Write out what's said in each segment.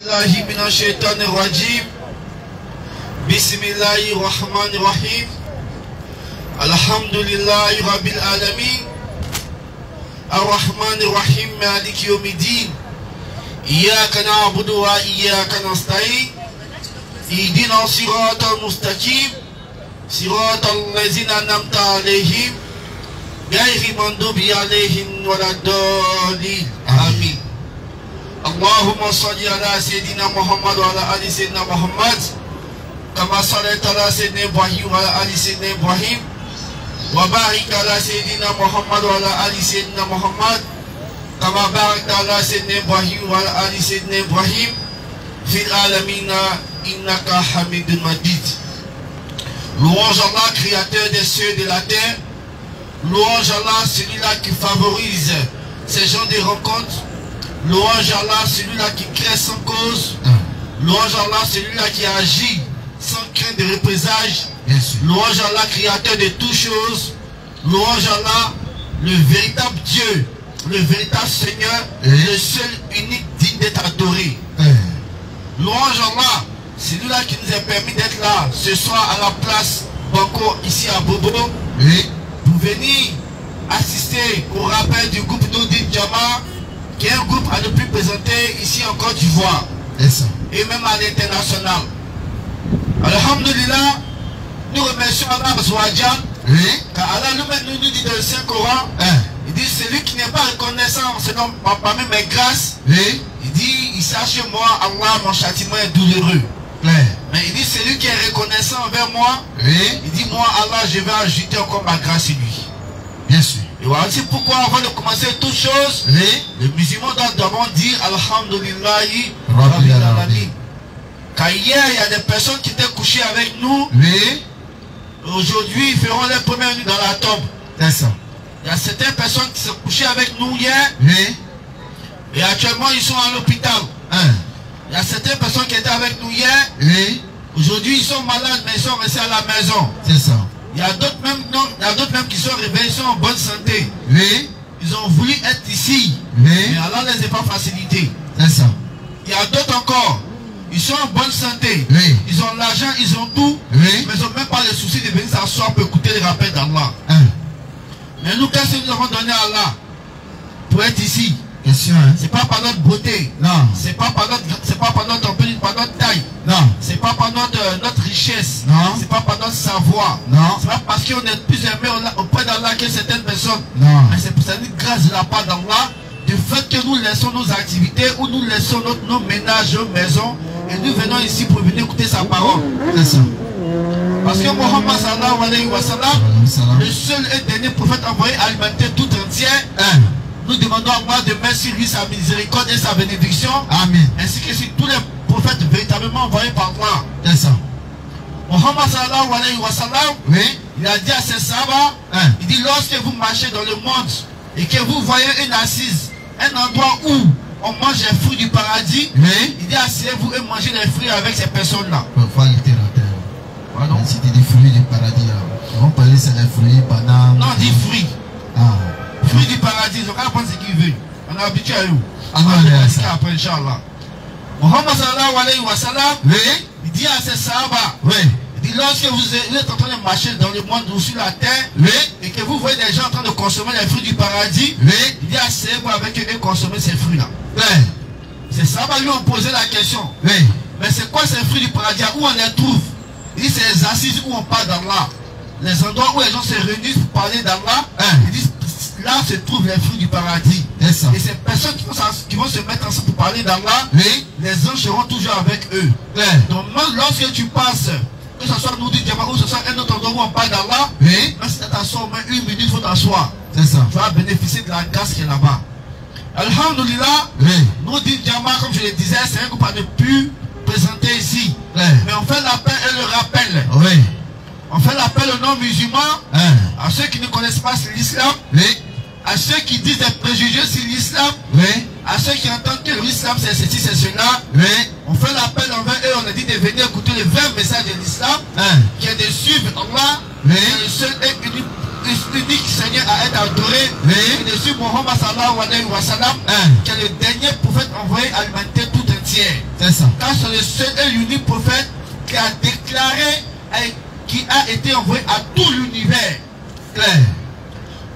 الله من الشيطان الرجيم. بسم الله الرحمن الرحيم. الحمد لله رب العالمين الرحمن الرحيم مالك يوم الدين. إياك نعبد وإياك نستعين. اهدنا الصراط المستقيم صراط الذين أنعمت عليهم غير المغضوب عليهم ولا الضالين. آمين. اللهم صل على سيدنا محمد وعلى آل سيدنا محمد كما صليت على سيدنا إبراهيم وعلى آل سيدنا إبراهيم وبارك على سيدنا محمد وعلى آل سيدنا محمد كما باركت على سيدنا إبراهيم وعلى آل سيدنا إبراهيم في العالمين إنك حميد مجيد. Louange Allah, créateur des cieux et de la terre. Louange Allah, celui-là qui favorise ces gens de rencontres. Louange Allah, celui-là qui crée sans cause. Louange Allah, celui-là qui agit sans crainte de représailles. Louange Allah, créateur de toutes choses. Louange Allah, le véritable Dieu, le véritable Seigneur, le seul, unique, digne d'être adoré. Louange Allah, celui-là qui nous a permis d'être là ce soir à la place Banco, ici à Bobo, pour venir assister au rappel du groupe Nodin Jama, qui est un groupe à ne plus présenter ici en Côte d'Ivoire et même à l'international. Alhamdulillah, nous remercions Allah Zouadjan, car Allah nous dit dans le Saint-Coran, il dit celui qui n'est pas reconnaissant selon parmi mes grâces, il dit il sache moi Allah mon châtiment est douloureux. Mais il dit celui qui est reconnaissant envers moi, il dit moi Allah je vais ajouter encore ma grâce à lui. Bien sûr. Et voilà pourquoi avant de commencer toutes choses, les musulmans doivent dire Alhamdulillahi Rabbil Alamin. Car hier il y a des personnes qui étaient couchées avec nous. Aujourd'hui ils feront les premières nuits dans la tombe. C'est ça. Il y a certaines personnes qui sont couchées avec nous hier. Et actuellement ils sont à l'hôpital. Il y a certaines personnes qui étaient avec nous hier. Aujourd'hui ils sont malades mais ils sont restés à la maison. C'est ça. Il y a d'autres même qui sont réveillés, ils sont en bonne santé. Ils ont voulu être ici. Mais Allah ne les a pas facilités. C'est ça. Il y a d'autres encore. Ils sont en bonne santé. Ils ont l'argent, ils ont tout. Mais ils n'ont même pas le souci de venir s'asseoir pour écouter les rappels d'Allah. Mais nous, qu'est-ce que nous avons donné à Allah pour être ici? C'est pas par notre beauté. Non. C'est pas par notre taille. Non. C'est pas par notre richesse. Non. C'est pas par notre savoir. Non. C'est pas parce qu'on est plus aimé auprès d'Allah que certaines personnes. Non. Mais c'est pour ça une grâce de la part d'Allah, du fait que nous laissons nos activités ou nous laissons nos ménages, nos maisons et nous venons ici pour venir écouter sa parole. C'est ça. Parce que Mohammed sallallahu alayhi wa sallam, le seul et dernier prophète envoyé à alimenter tout entier. Nous demandons à Allah de mettre sur lui sa miséricorde et sa bénédiction. Amen. Ainsi que sur tous les prophètes véritablement envoyés par Allah. C'est ça. Mohammed sallallahu alayhi wa sallam, il a dit à ses sahabas, il dit lorsque vous marchez dans le monde et que vous voyez une assise, un endroit où on mange les fruits du paradis, il dit asseyez-vous et mangez les fruits avec ces personnes-là. Pardon. C'était des fruits du paradis. On parlait de les fruits, banane. Non, dit fruits. Fruits du paradis, on va prendre ce qu'il veut. On est habitué à eux. On va prendre après, Inch'Allah. Mohammed sallallahu alayhi wa sallam, il dit à ses sahabas, il dit lorsque vous êtes en train de marcher dans le monde ou sur la terre, et que vous voyez des gens en train de consommer les fruits du paradis, il dit asseyez-vous avec eux et consommez ces fruits-là. Ces sahabas lui ont posé la question, mais c'est quoi ces fruits du paradis? Où on les trouve? Il dit c'est les assises où on parle d'Allah. Les endroits où les gens se réunissent pour parler d'Allah, ils disent là se trouvent les fruits du paradis. Et ces personnes qui vont se mettre ensemble pour parler d'Allah, les anges seront toujours avec eux. Donc même lorsque tu passes, que ce soit nous dit Jama ou ce soit un autre endroit où on parle d'Allah, même si tu t'assois au moins une minute, il faut t'asseoir. Tu vas bénéficier de la grâce qui est là-bas. Alhamdulillah, nous dit Jama, comme je le disais, c'est un groupe à ne plus présenter ici. Mais on fait l'appel et le rappel. On fait l'appel aux non-musulmans, à ceux qui ne connaissent pas l'islam, à ceux qui disent des préjugés sur l'islam, à ceux qui entendent que l'islam c'est ceci, c'est cela. On fait l'appel envers eux, on a dit de venir écouter le vrai message de l'islam, qui est de suivre Allah, qui est le seul et unique Seigneur à être adoré, et de suivre Mohammed sallallahu alayhi wa sallam, qui est le dernier prophète envoyé à l'humanité tout entière. entière. C'est ça. Car c'est le seul et l'unique prophète qui a déclaré et qui a été envoyé à tout l'univers. Clair.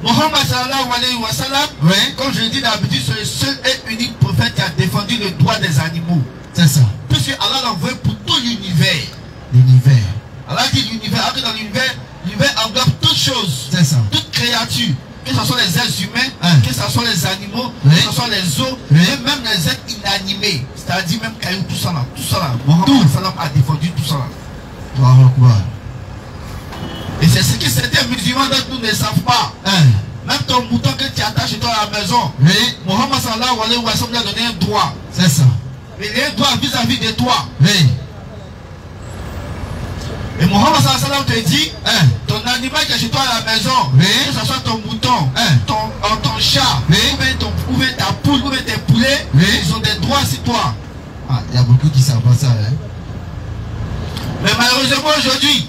Mohammed sallallahu alayhi wa sallam, Oui. comme je l'ai dit d'habitude, c'est le seul et unique prophète qui a défendu le droit des animaux. C'est ça. Puisque Allah l'a envoyé pour tout l'univers. L'univers. Allah dit l'univers, alors que dans l'univers, l'univers englobe toutes choses. C'est ça. Toutes créatures. Que ce soit les êtres humains, que ce soit les animaux, Oui. que ce soit les eaux, Oui. même les êtres inanimés. C'est-à-dire même cailloux, tout ça là. Tout ça là. Mohammed sallam a défendu tout ça là. Allahu Akbar. Et c'est ce que certains musulmans d'entre nous ne savent pas. Même ton mouton que tu attaches chez toi à la maison, Oui. Mohammed sallallahu alayhi wa sallam lui a donné un droit. C'est ça. Mais il y a un droit vis-à-vis de toi. Oui. Et Mohammed sallallahu alayhi wa sallam te dit, ton animal qui est chez toi à la maison, Oui. que ce soit ton mouton, ton chat, Oui. ou bien ta poule, ou bien tes poulets, Oui. ils ont des droits sur toi. Ah, il y a beaucoup qui savent pas ça. Mais malheureusement aujourd'hui,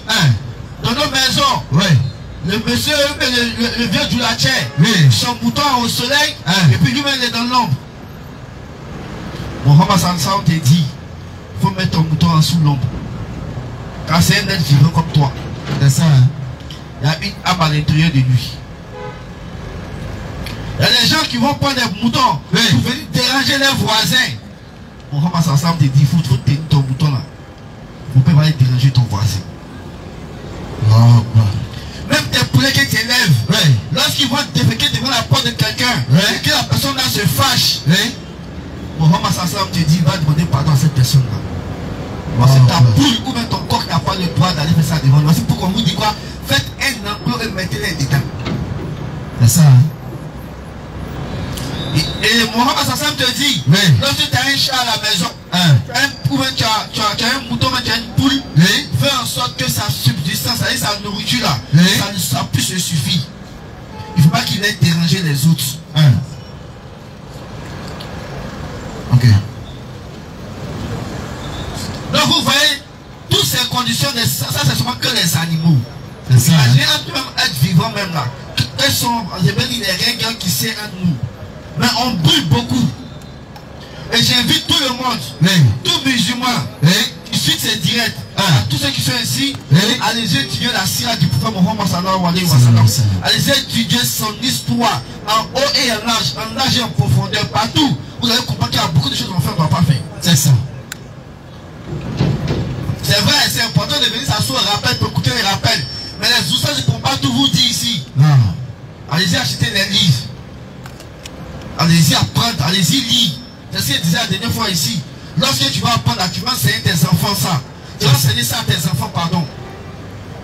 dans nos maisons, Oui. le monsieur, le vieux djoulatier, Oui. son mouton au soleil, Hein. et puis lui-même il est dans l'ombre. Mohammed sallallahu alayhi wa sallam te dit, il faut mettre ton mouton en sous l'ombre. Car c'est un être vivant comme toi. C'est ça. Il y a une âme à l'intérieur de lui. Il y a des gens qui vont prendre des moutons Oui. pour venir déranger leurs voisins. Mohammed sallallahu alayhi wa sallam te dit, il faut tenir ton mouton là. Vous ne pouvez pas aller déranger ton voisin. Allahu Akbar. Même tes poulets que tu élèves, Oui. lorsqu'ils vont déféquer devant la porte de quelqu'un, Oui. et que la personne là se fâche, Oui. Mohammed sallallahu alayhi wa sallam te dit, va demander pardon à cette personne là. Allahu C'est ta Akbar. poule ou même ton corps qui n'a pas le droit d'aller faire ça devant lui. C'est pourquoi on vous dit quoi? Faites un enclos et mettez-les dedans. C'est ça. Et Mohammed sallallahu alayhi wa sallam te dit, Oui. lorsque tu as un chat à la maison, ou bien tu as un mouton, tu as une poule, Oui. fais en sorte que sa subsistance, c'est-à-dire sa nourriture là, Oui. ça puisse se suffire. Il ne faut pas qu'il ait dérangé les autres. Ok. Donc vous voyez, toutes ces conditions, ça c'est seulement que les animaux. C'est ça. Imaginez un même être vivant même là. Quels sont, je vais dire, les règles qui sont entre nous. Mais on brûle beaucoup. Et j'invite tout le monde, Oui. tout musulman, Oui. qui suit ces directs, à tous ceux qui sont ici, Oui. allez étudier la sira du prophète Mohammed sallallahu alayhi wa Sallallahu sallam. alayhi wa Allez étudier son histoire en haut et en large et en profondeur, partout. Vous allez comprendre qu'il y a beaucoup de choses qu'on fait, qu'on ne doit pas faire. C'est ça. C'est vrai, c'est important de venir s'asseoir, rappel, pour écouter les rappels. Mais les oustaz ne pourront pas tout vous dire ici. Non. Allez-y acheter les livres. Allez-y apprendre, allez-y lire. C'est ce que je disais la dernière fois ici. Lorsque tu vas apprendre, tu vas enseigner tes enfants ça. Tu vas enseigner ça à tes enfants, pardon.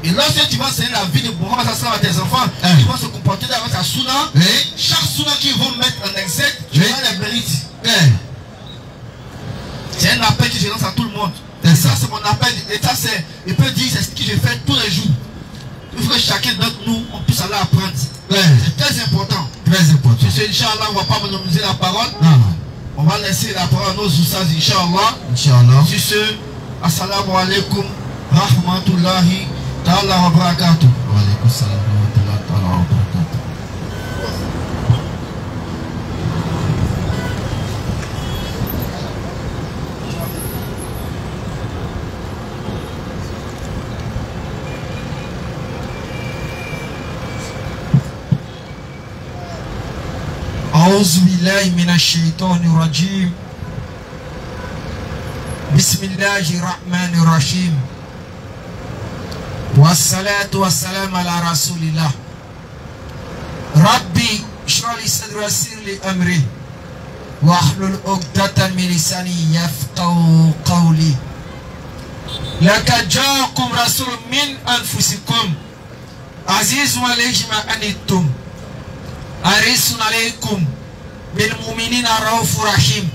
Et lorsque tu vas enseigner la vie de Mohammed à tes enfants, ils vont se comporter avec ta souna. Oui. Chaque souna qu'ils vont mettre en exergue, tu vas les mérites. C'est un appel que je lance à tout le monde. Et ça, c'est mon appel. Et ça, c'est, il peut dire, c'est ce que je fais tous les jours. Il faut que chacun d'entre nous, on puisse aller apprendre. C'est très important. Très important. Sur ce, Inch'Allah, on ne va pas monopoliser la parole. Non. On va laisser la parole à nos oustaz, Inch'Allah. Inch'Allah. Sur ce, assalamu alaikum, rahmatullahi ta'ala wa barakatuh. Wa alaikum salam wa rahmatullahi ta'ala wa barakatuh. أعوذ بالله من الشيطان الرجيم بسم الله الرحمن الرحيم والصلاة والسلام على رسول الله ربي اشرح لي صدري ويسر لي أمري واحلل عقدة من لساني يفقهوا قولي لقد جاءكم رسول من أنفسكم عزيز عليه ما عنتم حريص عليكم بالمؤمنين رؤوف رحيم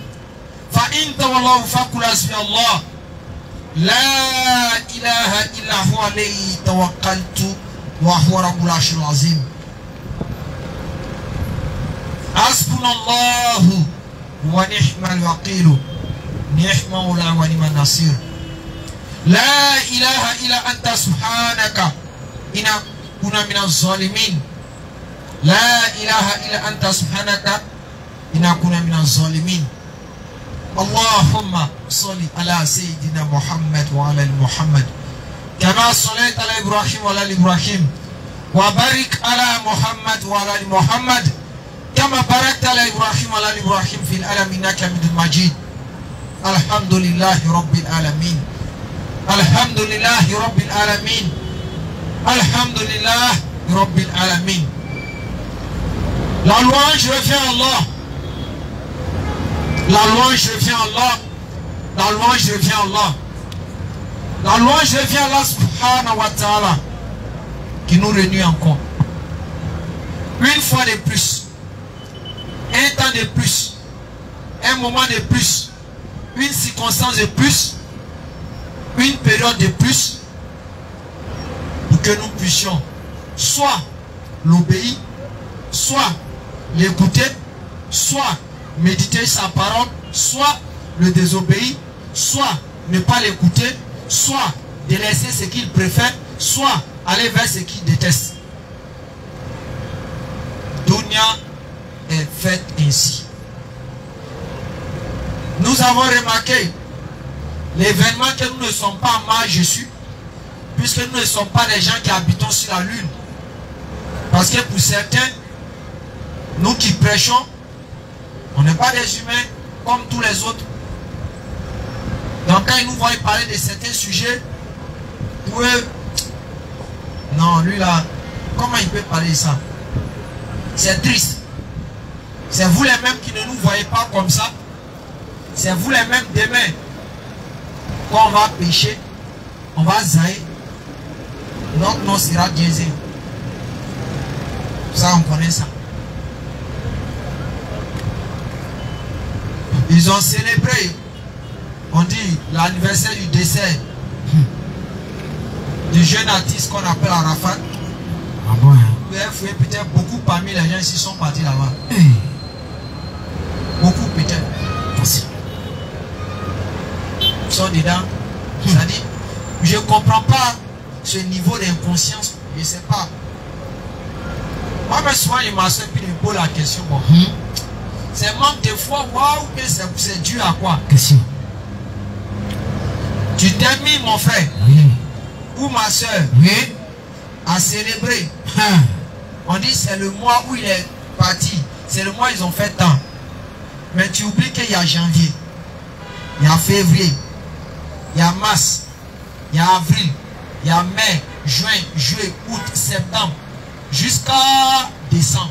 فإن تولوا فقل حسبي الله لا إله إلا هو عليه توكلت وهو رب العرش العظيم حسبنا الله ونعم الوكيل نعم مولى ونعم النصير لا إله إلا أنت سبحانك إنا كنا من الظالمين لا إله إلا أنت سبحانك إنا كنا من الظالمين Allahumma salli ala Sayyidina Muhammad wa ala Muhammad. Kama sallaita ala Ibrahim wa ala Ibrahim. Wa barik ala Muhammad wa ala Muhammad. Kama barakta ala Ibrahim wa ala Ibrahim fil alamin innaka Hamidum Majid. Alhamdulillahi Rabbil Alamin. Alhamdulillahi Rabbil Alamin. Alhamdulillahi Rabbil Alamin. La louange revient à Allah. La louange revient à Allah. La louange revient à Allah. La louange revient à Allah subhanahu wa ta'ala qui nous réunit encore. Une fois de plus. Un temps de plus. Un moment de plus. Une circonstance de plus. Une période de plus. Pour que nous puissions soit l'obéir, soit l'écouter, soit méditer sa parole, soit le désobéir, soit ne pas l'écouter, soit délaisser ce qu'il préfère, soit aller vers ce qu'il déteste. Dunya est faite ainsi. Nous avons remarqué l'événement que nous ne sommes pas mal Jésus, puisque nous ne sommes pas des gens qui habitons sur la lune. Parce que pour certains, nous qui prêchons, on n'est pas des humains comme tous les autres. Donc quand ils nous voient parler de certains sujets, pour eux, non, lui là, comment il peut parler de ça? C'est triste. C'est vous les mêmes qui ne nous voyez pas comme ça. C'est vous les mêmes demain. Quand on va pécher, on va zaïr, notre nom sera diésé. Ça, on connaît ça. Ils ont célébré, on dit, l'anniversaire du décès du jeune artiste qu'on appelle Arafat. Ah bon? Peut-être beaucoup parmi les gens ici sont partis là-bas. Beaucoup peut-être. Ils sont dedans. C'est-à-dire, je ne comprends pas ce niveau d'inconscience. Je ne sais pas. Moi, mais souvent, il m'a puis me pose la question. Bon, c'est manque de foi, waouh, mais c'est dû à quoi? Question. Tu t'es mis, mon frère, Oui. ou ma soeur, Oui. à célébrer. Ah. On dit c'est le mois où il est parti. C'est le mois où ils ont fait tant. Mais tu oublies qu'il y a janvier, il y a février, il y a mars, il y a avril, il y a mai, juin, juillet, août, septembre, jusqu'à décembre.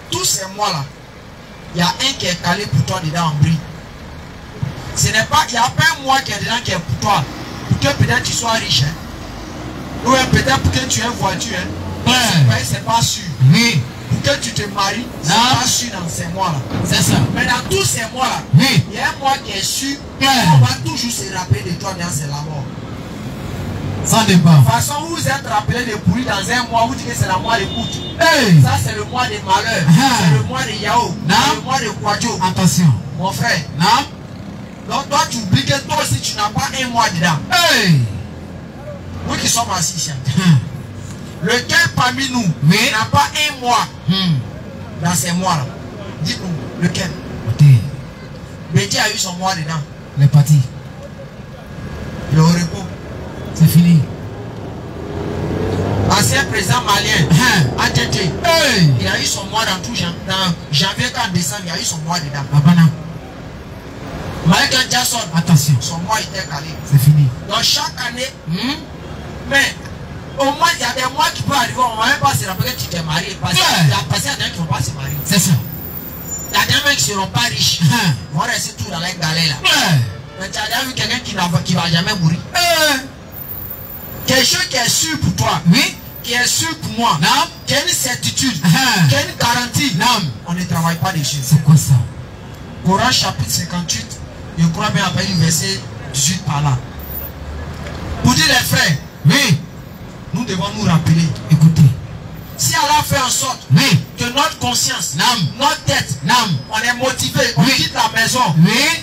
Tous ces mois-là, il y a un qui est calé pour toi dedans en bris. Ce n'est pas, il n'y a pas un mois qui est dedans qui est pour toi. Pour que peut-être tu sois riche. Hein. Ou peut-être pour que tu aies une voiture. Hein. C'est pas sûr. Oui. Pour que tu te maries, c'est pas sûr dans ces mois-là. C'est ça. Mais dans tous ces mois-là, Oui. il y a un mois qui est sûr. On va toujours se rappeler de toi dans c'est la mort. Sans débat. De toute façon, vous êtes rappelé de pourri dans un mois, vous dites que c'est le mois de août. Hey. Ça, c'est le mois des malheurs. C'est le mois de Yao. C'est le mois de Kwadjo. Attention. Mon frère. Non. Donc, toi, tu oublies que toi aussi, tu n'as pas un mois dedans. Hey. Nous qui sommes assis ici. Lequel parmi nous n'a pas un mois dans ces mois-là? Dites-nous, lequel? Betty a eu son mois dedans. Les partis. Le repos. C'est fini. Ancien président malien, ATT, il a eu son mois dans tout dans janvier, quand décembre, il a eu son mois dedans. Michael Jackson, attention, son mois était calé. C'est fini. Donc chaque année, mais au moins il y a des mois qui peuvent arriver, on ne va même pas se rappeler que tu t'es marié. Parce qu'il y a des gens qui ne vont pas se marier. C'est ça. Il y a des gens qui ne seront pas riches. Ils vont rester tout dans la galère là. Mais tu as déjà vu quelqu'un qui ne va jamais mourir. Quelque chose qui est sûr pour toi, qui est sûr pour moi, qui a une certitude, qui a une garantie, on ne travaille pas dessus. C'est quoi ça? Coran chapitre 58, je crois bien après le verset 18 par là. Pour dire les frères, nous devons nous rappeler. Écoutez, si Allah fait en sorte que notre conscience, notre tête, on est motivé, on quitte la maison,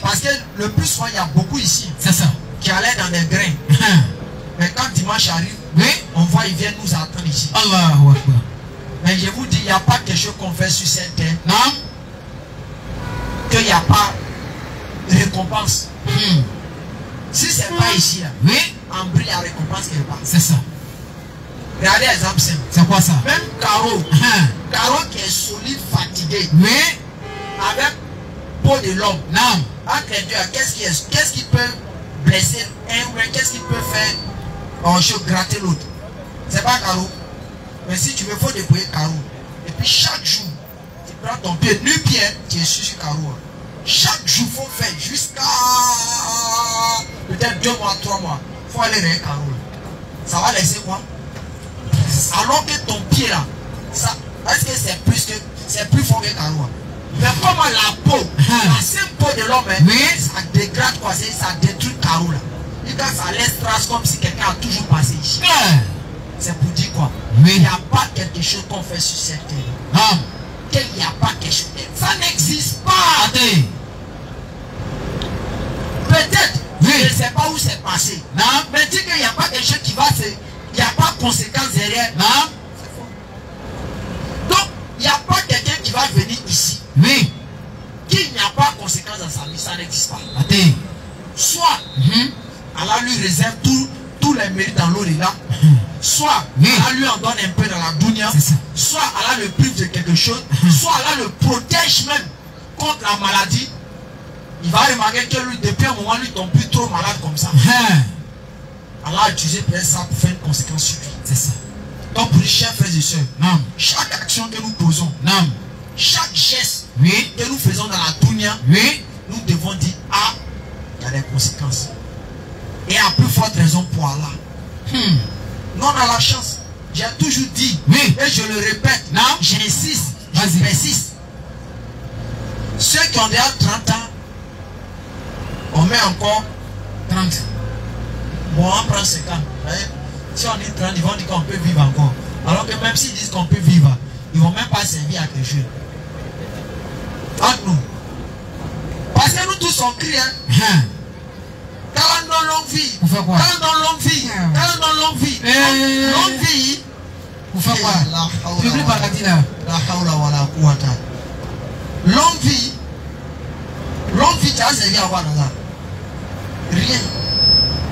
parce que le plus souvent il y a beaucoup ici, c'est ça, qui allaient dans des grains. Mais quand dimanche arrive, on voit ils viennent nous attendre ici. Allahu Akbar. Mais je vous dis, il n'y a pas quelque chose qu'on fait sur cette terre. Non. Qu'il n'y a pas récompense. Si c'est pas ici, là, Oui. en brille, la récompense quelque part. C'est ça. Regardez l'exemple simple. C'est quoi ça? Même Caro, Caro qui est solide, fatigué, Oui. avec peau de l'homme. Non. Entre les deux, qu'est-ce qui peut blesser un ou qu'est-ce qui peut faire gratter l'autre? C'est pas Caro. Mais si tu veux, il faut déployer Caro. Et puis chaque jour, tu prends ton pied, nu-pied, tu es sur Caro. Chaque jour, il faut faire jusqu'à peut-être 2 mois, 3 mois. Il faut aller vers Caro. Ça va laisser quoi? Alors que ton pied là, est-ce que c'est plus fort que Caro? Mais comment la peau, la seule peau de l'homme, ça dégrade quoi, ça détruit Caro là. Et quand ça laisse trace comme si quelqu'un a toujours passé ici. C'est pour dire quoi? Il n'y a pas quelque chose qu'on fait sur cette terre. Non. Qu'il n'y a pas quelque chose. Ça n'existe pas. Peut-être, je ne sais pas où c'est passé. Non. Mais dire qu'il n'y a pas quelque chose qui va se... Il n'y a pas de conséquence derrière. Non. C'est faux. Donc, il n'y a pas quelqu'un qui va venir ici. Oui. Qu'il n'y a pas de conséquence dans sa vie, ça n'existe pas. Soit, Allah lui réserve tous les mérites dans l'eau là. Soit Allah lui en donne un peu dans la dunya. Soit Allah le prive de quelque chose. Soit Allah le protège même contre la maladie. Il va remarquer que lui, depuis un moment, lui, il tombe plus trop malade comme ça. Allah a utilisé peut-être ça pour faire une conséquence sur lui. C'est ça. Donc pour les chers frères et sœurs, Non. chaque action que nous posons, Non. chaque geste Oui. que nous faisons dans la dunya, Oui. nous devons dire, ah, il y a des conséquences. Et à plus forte raison pour Allah. Nous on a la chance. J'ai toujours dit, et je le répète, j'insiste, je persiste. Ceux qui ont déjà 30 ans, on met encore 30. Bon, on prend 50. Si on dit 30, ils vont dire qu'on peut vivre encore. Alors que même s'ils disent qu'on peut vivre, ils ne vont même pas servir à quelque chose. Entre nous. Parce que nous tous on crie, Quand on longue vie. Vous faites quoi? Quand on longue vie. Quand on longue vie. Longue vie. Vous faites quoi? Public paradis là. La hawla wa la quwwata. Longue vie. Longue vie, tu as servi à quoi dans ça? Rien.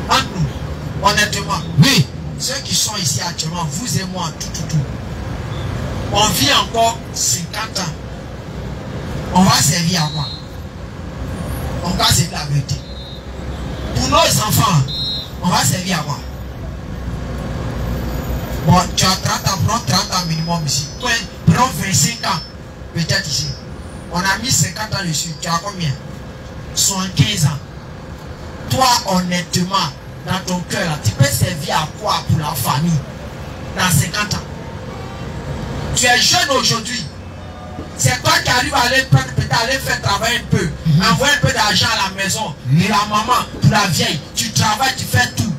Entre nous, honnêtement. Oui. Ceux qui sont ici actuellement, vous et moi, tout. On vit encore 50 ans. On va servir à quoi? On va servir la vérité. Pour nos enfants, on va servir à quoi? Bon, tu as 30 ans, prends 30 ans minimum ici. Prends 25 ans, peut-être ici. On a mis 50 ans dessus. Tu as combien? 75 ans. Toi, honnêtement, dans ton cœur, là, tu peux servir à quoi pour la famille dans 50 ans? Tu es jeune aujourd'hui. C'est toi qui arrives à aller prendre, peut-être aller faire travailler un peu, envoyer un peu d'argent à la maison, de la maman, pour la vieille. Tu travailles, tu fais tout.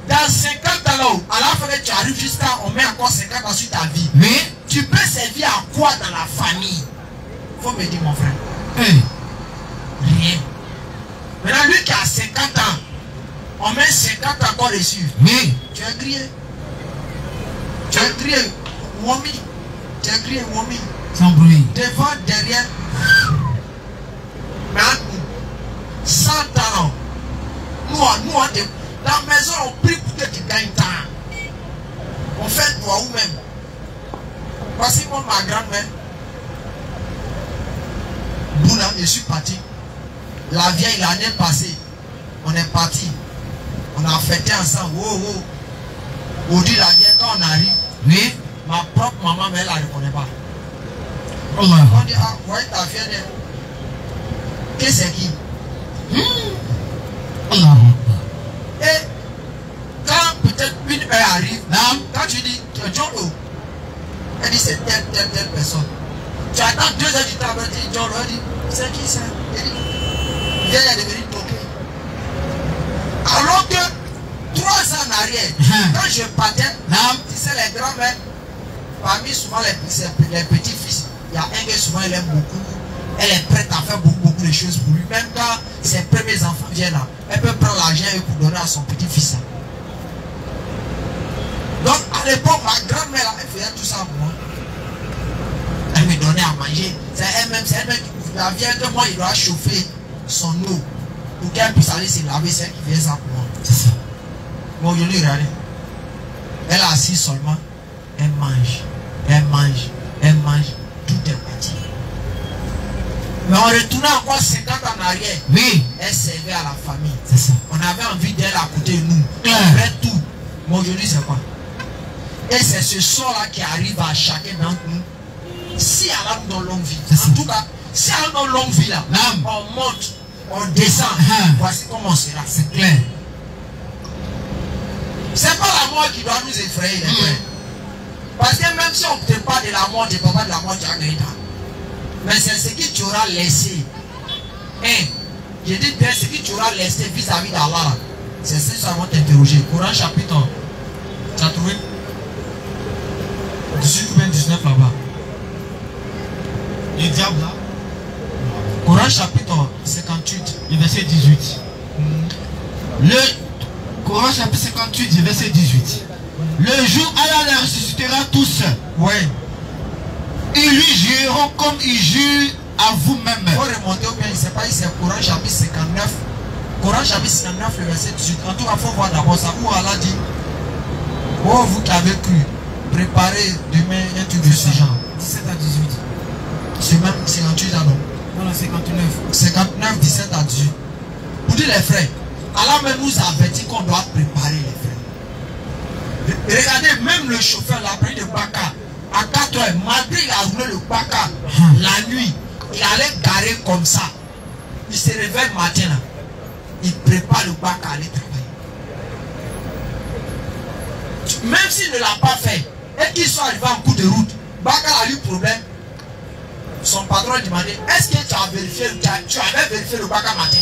Dans 50 ans là, à la fin tu arrives jusqu'à, on met encore 50 ans sur ta vie. Mais tu peux servir à quoi dans la famille? Faut me dire, mon frère. Rien. Maintenant, lui qui a 50 ans, on met 50 encore dessus. Mais tu as grillé. Tu as grillé. Wami. Tu as grillé, Wami. Sans bruit. Devant, derrière. Mais entre nous, 100 ans, nous, la maison, on prie pour que tu gagnes temps. On fait toi ou même. Voici moi, ma grand-mère. Boula, je suis parti. La vieille, l'année passée, on est parti. On a fêté ensemble. Aujourd'hui, la vieille, quand on arrive, ma propre maman, mais elle ne la reconnaît pas. On dit, ah, voyez ta vieille. Qu'est-ce que c'est qui? Et quand peut-être une heure arrive, quand tu dis, John O, elle dit c'est telle personne. Tu attends 2 heures du temps, elle dit John O, elle dit, c'est qui ça? Elle dit, viens, elle est devenue toquée. Alors que 3 ans en arrière, quand je partais, tu sais, les grands-mères, parmi souvent les petits-fils, il y a un qui souvent elle aime beaucoup. Elle est prête à faire beaucoup de choses pour lui. Même quand ses premiers enfants viennent là, elle peut prendre l'argent et pour donner à son petit-fils. Donc à l'époque, ma grand-mère, elle faisait tout ça pour moi. Elle me donnait à manger. C'est elle-même, la vieille que moi, il doit chauffer son eau pour qu'elle puisse aller se laver, c'est qui fait ça pour moi. C'est ça. Mais aujourd'hui, regardez. Elle est assise seulement. Elle mange. Elle mange. Elle mange. Tout est parti. Mais en retournant encore 50 ans en arrière, Oui. elle servait à la famille. C'est ça. On avait envie d'elle à côté de nous. Ouais. On fait tout. Mais aujourd'hui, c'est quoi? Et c'est ce sort-là qui arrive à chacun d'entre nous. Si Allah nous donne longue vie, en tout cas, si Allah nous donne longue vie là, on monte, on descend. Voici comment on sera. C'est clair. C'est pas la mort qui doit nous effrayer, les frères. Parce que même si on ne te parle de la mort, tu ne parles pas de la mort, tu as gagné. Mais c'est ce que tu auras laissé. Hein? Je dis bien ce que tu auras laissé vis-à-vis d'Allah. C'est ça que ça va t'interroger. Coran chapitre. Tu as trouvé? 18 ou 19 là-bas. Le diable là. Coran chapitre 58. Le verset 18. Le Coran chapitre 58, verset 18. Le jour Allah les ressuscitera tous. Ouais. Ils lui jureront comme ils jurent à vous-même. Il faut remonter ou bien, il ne sait pas, c'est Coran chapitre 59. Coran chapitre 59, le verset 18. En tout cas, il faut voir d'abord ça. Où Allah dit, oh vous qui avez cru, préparez demain un truc de ce genre. 17 à 18. C'est même 58 ans, non? Non, 59. 59, 17 à 18. Pour dire les frères, Allah même nous avertit qu'on doit préparer les frères. Regardez, même le chauffeur, l'a pris de Baka, à 4 heures, malgré il a roulé le Baka, la nuit, il allait garer comme ça. Il se réveille le matin, là. Il prépare le Baka à aller travailler. Même s'il ne l'a pas fait, et qu'il soit arrivé en coup de route, Baka a eu problème. Son patron demandait, est-ce que tu as vérifié, tu avais vérifié le Baka matin?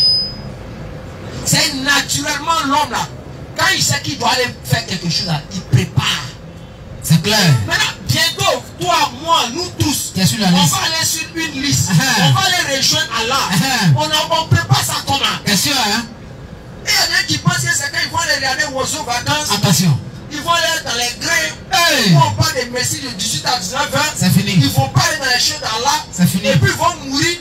C'est naturellement l'homme là. Quand il sait qu'il doit aller faire quelque chose là, il prépare. C'est clair. Maintenant, bientôt, toi, moi, nous tous, on va aller sur une liste. On va aller rejoindre Allah. On prépare ça comment? Bien sûr, hein? Et il y en a qui pensent que c'est quand ils vont aller regarder aux vacances. Attention. Ils vont aller dans les grains. Hey. Ils vont parler des messies de 18 à 19 ans. C'est fini. Ils vont parler dans les choses d'Allah. C'est fini. Et puis ils vont mourir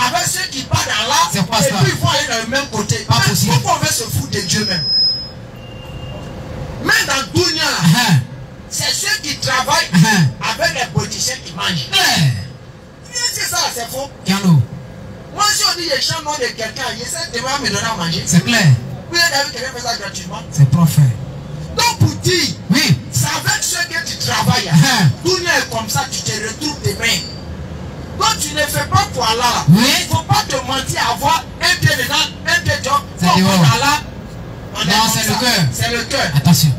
avec ceux qui parlent d'Allah. C'est pas et ça. puis ils vont aller dans le même côté. Pas possible. Pourquoi on veut se foutre de Dieu même? Même dans Dounia, c'est ceux qui travaillent avec les politiciens qui mangent. C'est ça, c'est faux. Moi, si on dit je chante le nom de quelqu'un, j'essaie de me donner à manger. C'est clair. Vous avez vu quelqu'un faire ça gratuitement? C'est prophète. Donc pour dire, oui, c'est avec ceux que tu travailles. Dounia est comme ça, tu te retrouves demain. Donc tu ne fais pas pour Allah. Oui. Il ne faut pas te mentir, avoir un pied dedans, un pied dehors. C'est dehors. Allah. Non, c'est le cœur. C'est le cœur. Attention.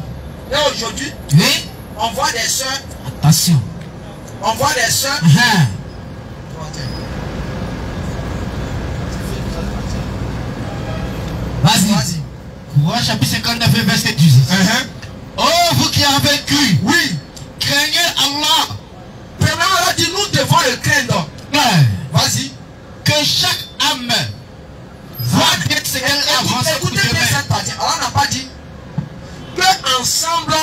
Et aujourd'hui, oui, on voit des soeurs. Attention. On voit des soeurs. Vas-y. Courant chapitre 59, verset 18. Oh, vous qui avez cru, oui, craignez Allah. Premièrement, Allah dit, nous devons le craindre. Vas-y. Que chaque âme voit bien ce qu'elle avance. Écoutez bien cette partie. Allah n'a pas dit que ensemble,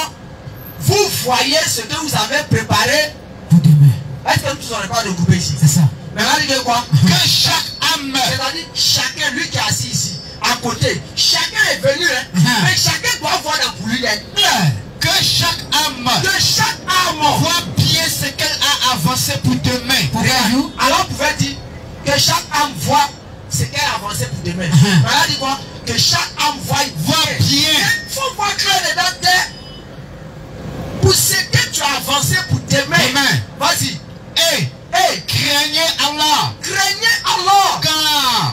vous voyez ce que vous avez préparé pour demain. Est-ce que nous ne sommes pas regroupés ici? C'est ça. Mais là, il dit quoi? Que chaque âme, c'est-à-dire chacun, lui qui est assis ici, à côté, chacun est venu, mais chacun doit voir dans pour lui. Que chaque âme voit bien ce qu'elle a avancé pour demain. Alors on pouvait dire que chaque âme voit ce qu'elle a avancé pour demain. Mais là, dit quoi? Que chaque âme voit bien. Il faut voir clair dedans terre. Pour ce que tu as avancé pour demain. Vas-y. Craignez Allah. Craignez Allah.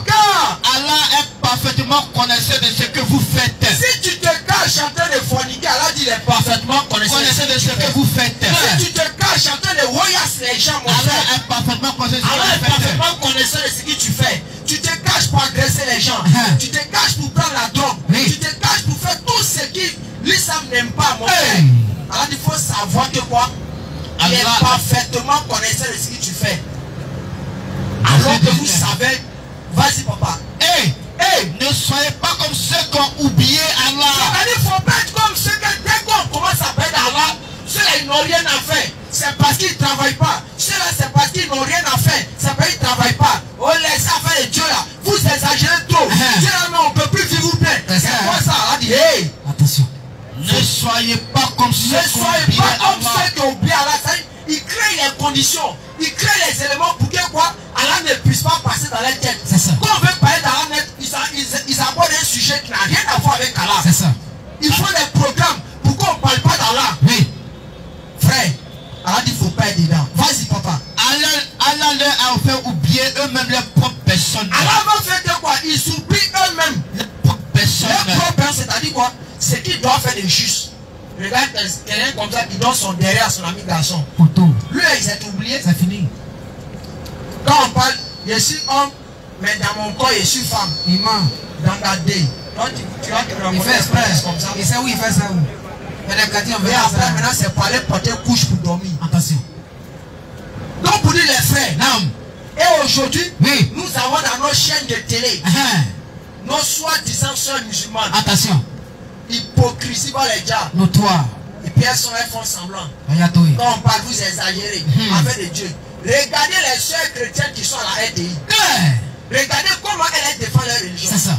Car Allah est parfaitement connaisseur de ce que vous faites. Si tu te caches en train de forniquer, Allah dit il est parfaitement connaisseur de ce que vous faites. Si tu te caches en train de royasser les gens, Allah est parfaitement connaisseur de ce que Allah vous est parfaitement connaisseur de ce que tu fais. Tu te caches pour agresser les gens. Tu te caches pour prendre la drogue. Tu te caches pour faire tout ce qui l'islam n'aime pas, mon frère. Alors il faut savoir que quoi? Il est parfaitement connaisseur de ce que tu fais. Alors que vous savez, vas-y papa. Ne soyez pas comme ceux qui ont oublié Allah. Il ne faut pas être comme ceux qui, dès qu'on commence à perdre Allah, ceux-là ils n'ont rien à faire. C'est parce qu'ils ne travaillent pas. Ceux-là c'est parce qu'ils n'ont rien à faire. C'est parce qu'ils ne travaillent pas. Oh, laissez faire les dieux là. Vous exagérez trop. Dieu là, on Hey, attention. Ne soyez pas comme ceux ne qui soyez pas comme Allah. ceux qui oublient Allah. Il crée les conditions, il crée les éléments pour que quoi Allah ne puisse pas passer dans leur tête. C'est ça. Quand on veut parler d'Allah, ils abordent un sujet qui n'a rien à voir avec Allah. C'est ça. Il faut des programmes. Pourquoi on ne parle pas d'Allah? Oui. Frère, Allah dit qu'il ne faut pas être dedans. Vas-y papa. Allah leur a fait oublier eux-mêmes leurs propres personnes. Allah va faire que quoi? Ils s'oublient eux-mêmes. Leurs propres personnes. Leurs propres, c'est-à-dire quoi? C'est qu'ils doivent faire des justes. Regarde quelqu'un comme ça qui donne son derrière à son ami garçon. Poteau. Lui, il s'est oublié. C'est fini. Quand on parle, je suis homme, mais dans mon corps, je suis femme. Il ment. Dans ta dé. Toi, tu vas te Il rencontrer fait exprès. comme ça. Il sait où il fait ça où. Mais les quartiers, on Et veut après, ça. maintenant, c'est pour aller porter couche pour dormir. Attention. Donc, pour dire les frères, Non. et aujourd'hui, Oui. nous avons dans nos chaînes de télé, nos soi-disant sœurs musulmanes, Attention. hypocrisie va les dire. Notoire. Et puis elles font semblant. Ayatoui. Quand on parle, vous exagérez avec les dieux. Regardez les sœurs chrétiennes qui sont à la RDI. Regardez comment elles défendent leur religion. C'est ça.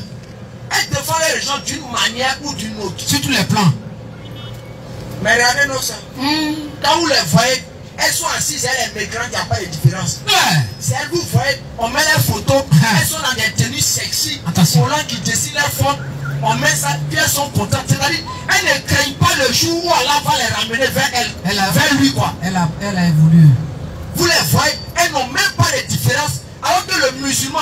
Elles défendent leur religion d'une manière ou d'une autre. Sur tous les plans. Mais regardez nos sœurs. Quand vous les voyez, elles sont assises, elles sont maigrantes, il n'y a pas de différence. Si elles vous voyez, on met les photos, elles sont dans des tenues sexy. Attention. Pour l'un qui dessine leur forme, on met ça, puis elles sont contentes. C'est-à-dire, elles ne craignent pas le jour où Allah va les ramener vers elle, vers lui quoi. Elle a évolué. Vous les voyez, elles n'ont même pas de différence. Alors que le musulman,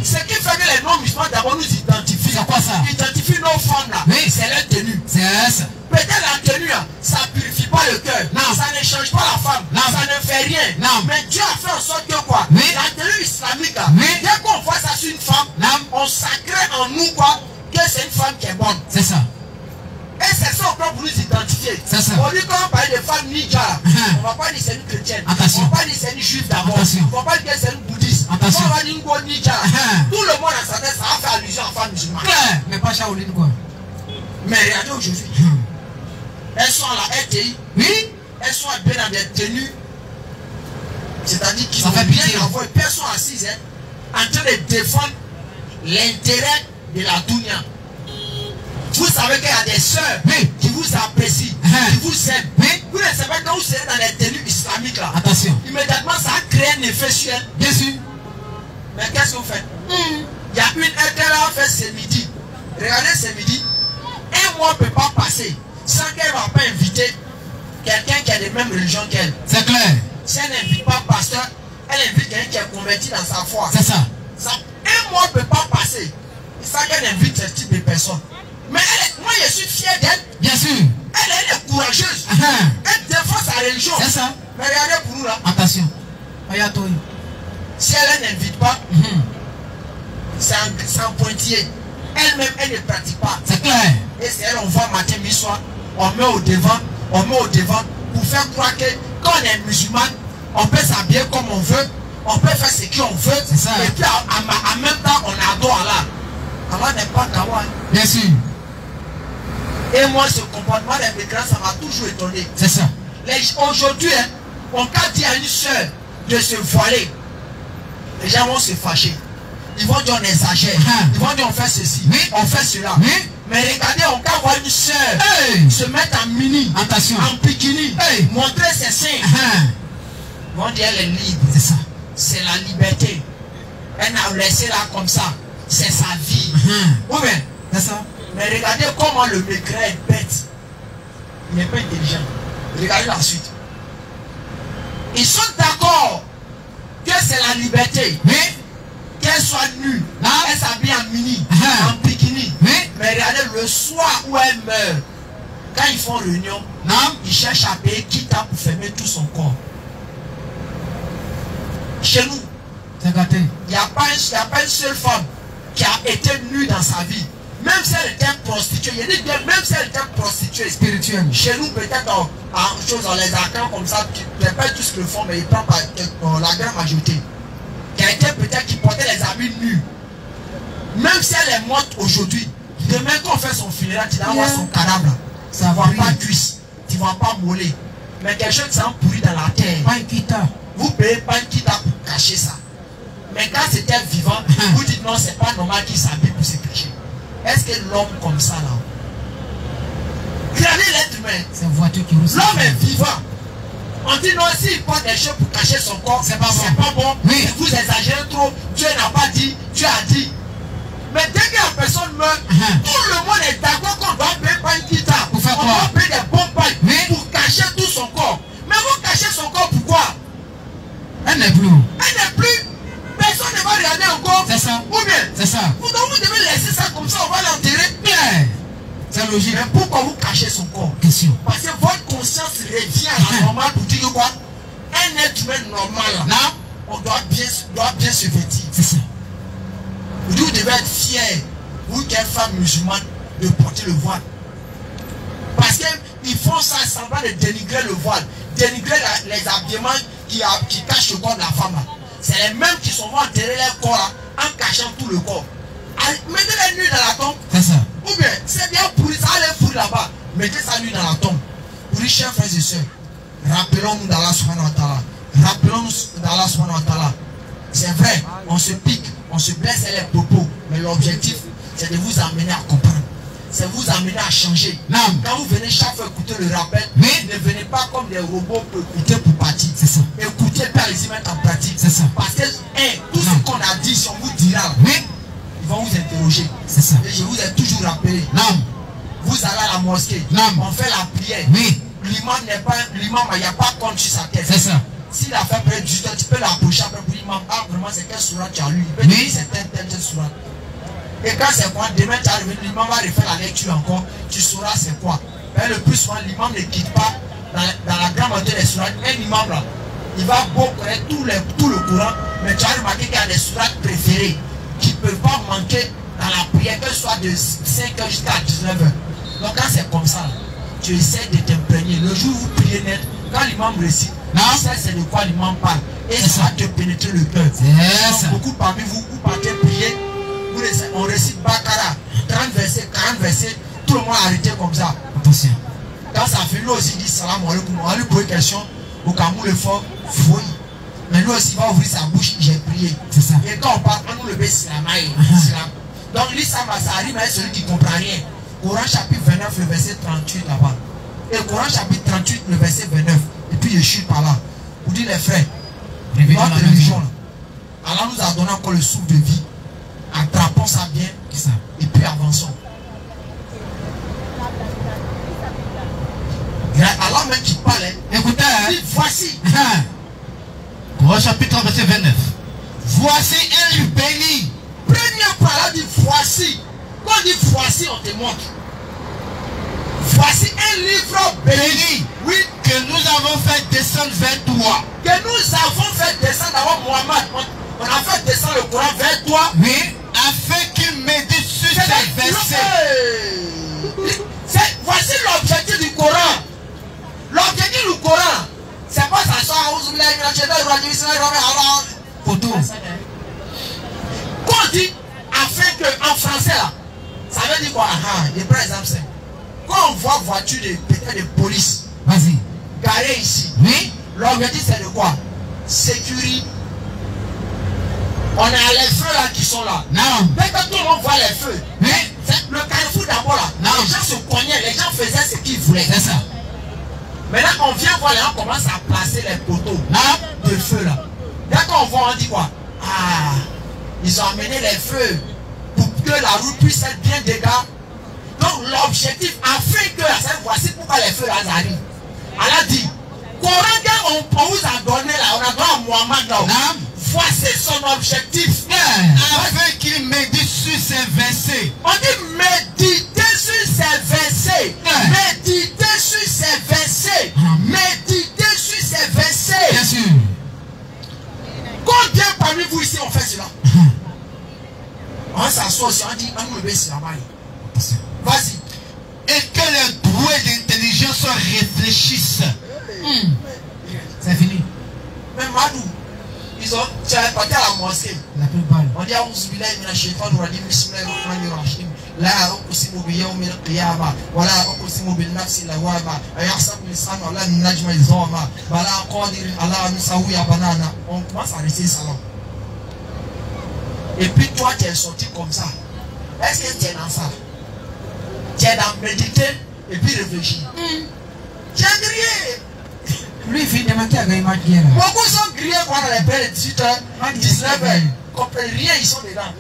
ce qui fait que les non-musulmans d'abord nous identifient. C'est quoi ça? Identifient nos femmes là. Oui. C'est leur tenue. C'est ça. Peut-être la tenue, ça ne purifie pas le cœur. Non. Ça ne change pas la femme. Non. Ça ne fait rien. Non. Mais Dieu a fait en sorte que quoi? Oui. La tenue islamique, là, Oui. dès qu'on voit ça sur une femme, Non. on sacré en nous quoi? Que c'est une femme qui est bonne. C'est ça. Et c'est ça encore pour nous identifier. C'est ça. On dit quand on parle de femmes ninja, on ne va pas dire c'est une chrétienne. Attention. On va pas dire c'est une juive d'abord. Attention. On va pas dire c'est une bouddhiste. Attention. On va dire une ninja. Tout le monde a sa tête, ça va faire allusion à femme musulmane. Mais pas Shaolin quoi. Mais regardez aujourd'hui. Elles sont à la RTI. Oui. Elles sont bien dans des tenues. C'est-à-dire qu'ils Ça ont fait bien pitié. envoyé. Personne assise en train de défendre l'intérêt de la dunya. Vous savez qu'il y a des sœurs qui vous apprécient, qui vous aiment. Vous ne savez pas quand vous serez dans les tenues islamiques là. Attention. Immédiatement ça crée un effet sur elle. Bien sûr. Mais qu'est-ce que vous faites? Il y a une heure qu'elle a fait ce midi. Regardez ce midi. Un mois ne peut pas passer sans qu'elle ne va pas inviter quelqu'un qui a les mêmes religions qu'elle. C'est clair. Si elle n'invite pas pasteur, elle invite quelqu'un qui est converti dans sa foi. C'est ça. Un mois ne peut pas passer sans qu'elle invite ce type de personnes. Mais moi je suis fier d'elle. Bien sûr. Elle est courageuse. Elle défend sa religion. C'est ça. Mais regardez pour nous là. Attention. Ayatoui. Si elle n'invite pas, c'est en pointillé. Elle-même, elle ne pratique pas. C'est clair. Et c'est elle, on voit matin, midi, soir, on met au devant pour faire croire que quand on est musulman, on peut s'habiller comme on veut, on peut faire ce qu'on veut. C'est ça. Et puis en même temps, on adore Allah. Allah n'est pas kawaii. Bien sûr. Et moi, ce comportement des migrants, ça m'a toujours étonné. C'est ça. Aujourd'hui, on peut dire à une soeur de se voiler. Les gens vont se fâcher. Ils vont dire on exagère. Ils vont dire on fait ceci. On fait cela. Mais regardez, on peut voir une soeur se mettre en mini, Attention. en bikini, montrer ses seins. Ils vont dire elle est libre. C'est ça. C'est la liberté. Elle n'a laissé là comme ça. C'est sa vie. Oui, mais C'est ça. Mais regardez comment le mécréant est bête. Il n'est pas intelligent. Regardez la suite. Ils sont d'accord que c'est la liberté. Qu'elle soit nue, elle s'habille en mini, en bikini. Mais regardez le soir où elle meurt, quand ils font réunion, ils cherchent à payer quitte pour fermer tout son corps. Chez nous, C'est gâté. il n'y a pas une seule femme qui a été nue dans sa vie. Même si elle était prostituée, je dis bien, même si elle était prostituée Spirituelle. chez nous peut-être en chose dans les arcans comme ça, pas tous qui le font, mais ils prennent pas la grande majorité. Quelqu'un peut-être qui portait les habits nus. Même si elle est morte aujourd'hui, demain quand on fait son funérail, tu vas voir son cadavre. Ça ne va pas cuisse, tu ne vas pas mollet. Mais quelque chose qui s'est pourri dans la terre. Pas un kita. Vous ne payez pas un kita pour cacher ça. Mais quand c'était vivant, vous dites non, c'est pas normal qu'il s'habille pour se cacher. Est-ce que l'homme comme ça là, C'est une voiture qui roule. L'homme est vivant. On dit non, s'il porte des choses pour cacher son corps, c'est pas bon. C'est pas bon. Oui. Vous exagérez trop. Dieu n'a pas dit, Dieu a dit. Mais dès que la personne meurt, tout le monde est d'accord qu'on doit payer pas une guitare. Pour faire on quoi? doit payer des bombes pour cacher tout son corps. Mais vous cachez son corps pourquoi? Elle n'est plus. Elle n'est plus. Personne ne va regarder encore. C'est ça. Ou bien? C'est ça. Vous devez laisser ça comme ça, on va l'enterrer. Bien. C'est logique. Mais pourquoi vous cachez son corps? Question. Parce que votre conscience revient à la normale pour dire que quoi? Un être humain normal, là, on doit bien se vêtir. C'est ça. Vous devez être fier, vous qui êtes femme musulmane, de porter le voile. Parce qu'ils font ça semblant de dénigrer le voile, dénigrer les habillements qui cachent le corps de la femme. C'est les mêmes qui sont venus enterrer leur corps là, en cachant tout le corps. Mettez-les nus dans la tombe. C'est ça. Ou bien, c'est bien pourri, ça allait pourri là-bas. Mettez ça nus dans la tombe. Pour les chers frères et sœurs, rappelons-nous d'Allah subhanahu wa ta'ala. Rappelons-nous d'Allah subhanahu wa ta'ala. C'est vrai, on se pique, on se blesse les propos, mais l'objectif, c'est de vous amener à comprendre. C'est vous amener à changer. Quand vous venez chaque fois écouter le rappel, ne venez pas comme des robots pour écouter pour partir. C'est ça. Écoutez, puis allez-y mettre en pratique. C'est ça. Parce que tout ce qu'on a dit, si on vous dira, ils vont vous interroger. C'est ça. Et je vous ai toujours rappelé. Vous allez à la mosquée, on fait la prière. L'imam n'est pas, l'imam, il n'y a pas compte sur sa tête. C'est ça. S'il a fait près du temps, tu peux l'approcher après pour l'imam. Ah, vraiment, c'est quel surat tu as lu? Il peut dire c'est tel surat. Et quand c'est quoi, demain tu arrives, l'imam va refaire la lecture encore, tu sauras c'est quoi. Mais le plus souvent, l'imam ne quitte pas dans la grande majorité des surats. Un imam là, il va beau connaître tout le Coran, mais tu as remarqué qu'il y a des surats préférés qui ne peuvent pas manquer dans la prière, que ce soit de 5h jusqu'à 19h. Donc quand c'est comme ça, tu essaies de t'imprégner. Le jour où vous priez net, quand l'imam récite, tu sais c'est de quoi l'imam parle. Et ça va te pénétrer le cœur. Beaucoup parmi vous, vous partez prier, on récite Bakara, 30 versets, 40 versets, tout le monde a arrêté comme ça. Attention. Quand ça fait, nous aussi dit salam alaikum, on va lui poser question, au Cameroun le fort, fouille. Mais nous aussi, il va ouvrir sa bouche, j'ai prié. C'est ça. Et quand on parle, on nous le baisse la maille. Donc l'islam, ça arrive à celui qui ne comprend rien. Coran chapitre 29, le verset 38 là-bas. Et Coran chapitre 38, le verset 29. Et puis je chute par là. Vous dites les frères, notre religion, Allah nous a donné encore le souffle de vie. Attrapons ça bien. Et puis avançons. Allah même qui parle, écoutez, dit, voici. Coran chapitre 30, verset 29. Voici un livre béni. Première parole dit voici. Quand on dit voici, on te montre. Voici un livre béni. Oui. Que nous avons fait descendre vers toi. Que nous avons fait descendre avant Mohammed. On a fait descendre le Coran vers toi. Oui. Afin qu'il médite sur ces versets. Voici l'objectif du Coran. L'objectif du Coran, c'est pas ça. Photo. Quand on dit afin que en français là, ça veut dire quoi? Je prends exemple simple. Quand on voit voiture peut-être de police, vas-y, garée ici, oui, l'objectif c'est de quoi? Sécurité. On a les feux là qui sont là. Non. Dès que tout le monde voit les feux, oui, le carrefour d'abord là, non, les gens se cognaient, les gens faisaient ce qu'ils voulaient. C'est ça. Maintenant on vient voir, les gens commencent à placer les poteaux de feu là. Dès qu'on voit, on dit quoi? Ah, ils ont amené les feux pour que la route puisse être bien dégagée. Donc l'objectif, afin que, voici pourquoi les feux là arrivent. Allah dit, Coran on vous a donné là, on a donné à Mohammed là. Voici son objectif. Afin qu'il médite sur ces versets. On dit méditer sur ces versets. Méditer sur ces versets. Méditer sur ces versets. Bien sûr. Combien parmi vous ici on fait cela? On s'assoit aussi, on dit, on nous le baisse la main. Vas-y. Et que les doués d'intelligence réfléchissent. C'est fini. Mais Madou, ils ont, tu es parti à la mosquée. La plupart. On dit, on se dit, il y a un shaitan, on dit, bismillahirrahmanirrahim. La uqsimu bi yawmil qiyamah wa la uqsimu bin nafsi lawama ayahsabu lisanu ala najma izama wa la qadir ala nusawiya banana. On commence à réciter ça là. Et puis toi tu es sorti comme ça. Est-ce que tu es dans ça? Tu es dans méditer et puis réfléchir. J'ai grillé. Lui, il fait démentir avec une matière. Beaucoup sont grillés pendant les belles 18h, 19h. Comprenez rien, ils sont dedans.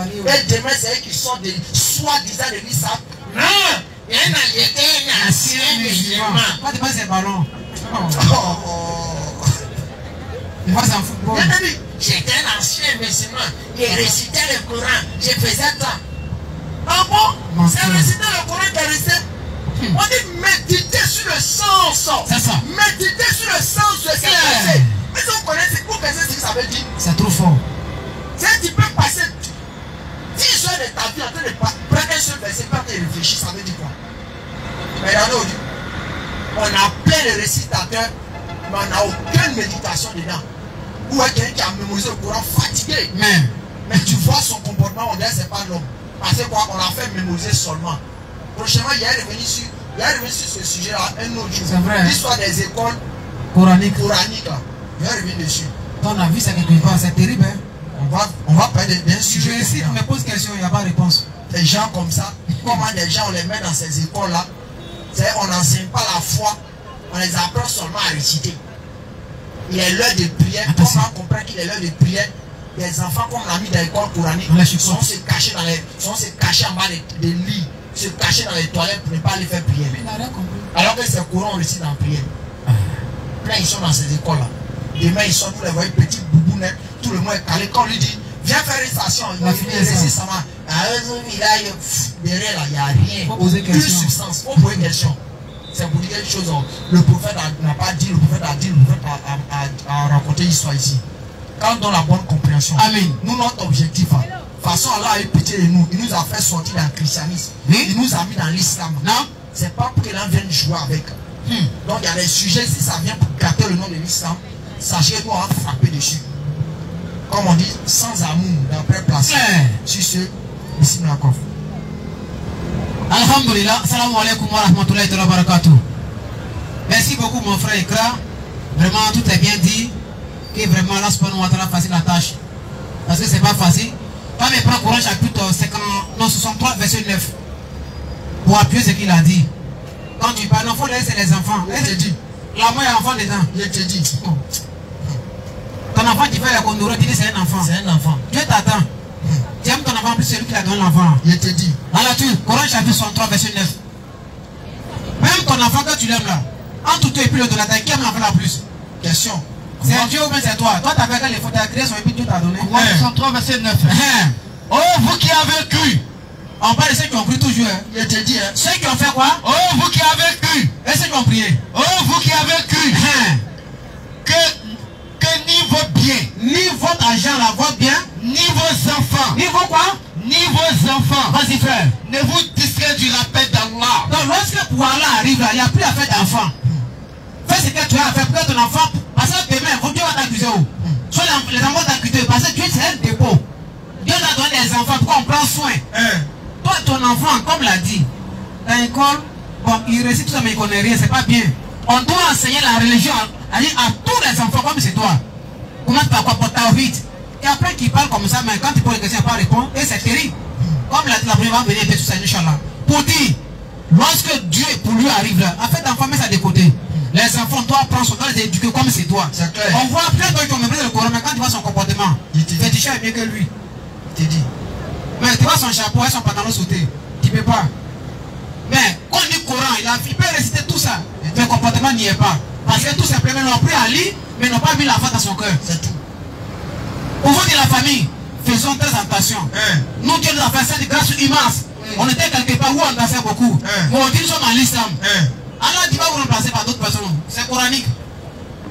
Et demain, c'est eux qui sont des soi-disant de l'ISA. Non, il y a un ancien musulman. Pas de passer ballon. Il va s'en football. J'étais un ancien musulman. Il récitait le Coran. Je faisais ça. Ah bon? C'est réciter le Coran qui est resté. On dit méditer sur le sens. C'est ça. Méditer sur le sens de ce verset. Mais si vous connaissez, vous connaissez ce que ça veut dire. C'est trop fort. C'est tu peux passer 10 heures de ta vie en train de prendre un seul verset, pas te réfléchir, ça veut dire quoi? Mais regardez, on a plein de récitateurs, mais on n'a aucune méditation dedans. Ou quelqu'un qui a mémorisé le Coran fatigué. Mais tu vois son comportement, on dirait que ce n'est pas l'homme. Parce que quoi, on l'a fait mémoriser seulement. Prochainement, il y a revenu sur ce sujet-là un autre jour. C'est vrai. L'histoire des écoles coraniques. Là. Il y a revenu dessus. Ton avis, c'est quelque part, c'est terrible. Hein? On va parler d'un sujet. Si tu me poses question, il n'y a pas de réponse. Des gens comme ça, comment des gens on les met dans ces écoles-là? On n'enseigne pas la foi, on les apprend seulement à réciter. Il est l'heure de prière. Comment on comprend qu'il est l'heure de prière? Les enfants, comme on l'a mis dans l'école coranique, sont se cacher en bas des lits, se cacher dans les toilettes pour ne pas aller faire prière. Alors que c'est Coran, on récite dans la prière. Plein, ils sont dans ces écoles-là. Demain, ils sont tous les voyez petits boubounettes, tout le monde est calé. Quand on lui dit, viens faire une station, il récite ça. Derrière là, il n'y a rien. Aucune substance. Il faut poser une question. C'est pour dire quelque chose. Le prophète n'a pas dit, le prophète a dit, le prophète a raconté l'histoire ici. Quand on donne la bonne compréhension. Amen. Nous, notre objectif, de toute façon, Allah a eu pitié de nous. Il nous a fait sortir dans le christianisme. Il nous a mis dans l'islam. Non, c'est pas pour que l'on vienne jouer avec. Donc, il y a des sujets, si ça vient pour gâter le nom de l'islam, sachez que nous, on va frapper dessus. Comme on dit, sans amour, d'après placé. Sur ce, ici, nous avons. Alhamdulillah, salam alaikum wa rahmatullahi wa barakatuh. Merci beaucoup, mon frère Ikra. Vraiment, tout est bien dit. Que vraiment, là, subhanahu wa ta'ala facile la tâche. Parce que c'est pas facile. Quand me prend Coran chapitre 63, verset 9. Pour appuyer ce qu'il a dit. Quand tu parles, l'enfant, c'est les enfants. Je te dis. La mort est enfant dedans. Je te dis. Ton enfant qui fait la condora, tu dis c'est un enfant. C'est un enfant. Dieu t'attend. Tu aimes ton enfant plus celui qui a donné l'enfant. Je te dis. Dans la Bible, Coran chapitre 63, verset 9. Même ton enfant, quand tu l'aimes là, entre toi et puis le donateur, qui aime l'enfant la plus? Question. C'est Dieu ou bien c'est toi? Toi, tu as fait les fautes, tu as créé son épi, Dieu t'a donné. Coran 63, verset 9. Oh, vous qui avez cru. On parle de ceux qui ont cru toujours. Je te dis. Ceux qui ont fait quoi? Oh, vous qui avez cru. Et ceux qui ont prié. Oh, vous qui avez cru. Que ni vos biens, ni votre argent, là, votre bien, ni vos enfants, ni vos quoi? Ni vos enfants. Vas-y, frère. Ne vous distraient du rappel d'Allah. Donc, lorsque pouvoir là arrive, là, il n'y a plus à faire d'enfant. Fais ce que tu as à faire pour que ton enfant. Parce que demain, Dieu va t'accuser. Soit les enfants t'accusent. Parce que Dieu, c'est un dépôt. Dieu t'a donné des enfants. Pourquoi on prend soin? Toi, ton enfant, comme l'a dit, dans l'école, bon, il récite tout ça, mais il ne connaît rien. C'est pas bien. On doit enseigner la religion à tous les enfants, comme c'est toi. Comment tu vas quoi pour ta vie? Et après, qu'il parle comme ça, mais quand tu poses des questions, il ne pas répondre. Et c'est terrible. Comme l'a dit la première fois, venir tout ça, Inch'Allah. Pour dire, lorsque Dieu pour lui arrive là, en fait, l'enfant met ça de côté. Les enfants doivent prendre son temps, les éduquer comme c'est toi. On voit plein d'autres qui ont méprisé le Coran, mais quand tu vois son comportement, Féticha est mieux que lui. Tu dis. Mais tu vois son chapeau et son pantalon sauté. Tu ne peux pas. Mais quand on dit Coran, il peut réciter tout ça. Mais le comportement n'y est pas. Parce que tout simplement, ils ont appris à lire, mais ils n'ont pas mis la foi dans son cœur. C'est tout. Au fond de la famille, faisons très attention. Nous, Dieu nous a fait ça de grâce immense. On était quelque part où on dansait beaucoup. Mais on dit nous sommes en l'islam. Allah dit va vous remplacer par d'autres personnes. C'est coranique.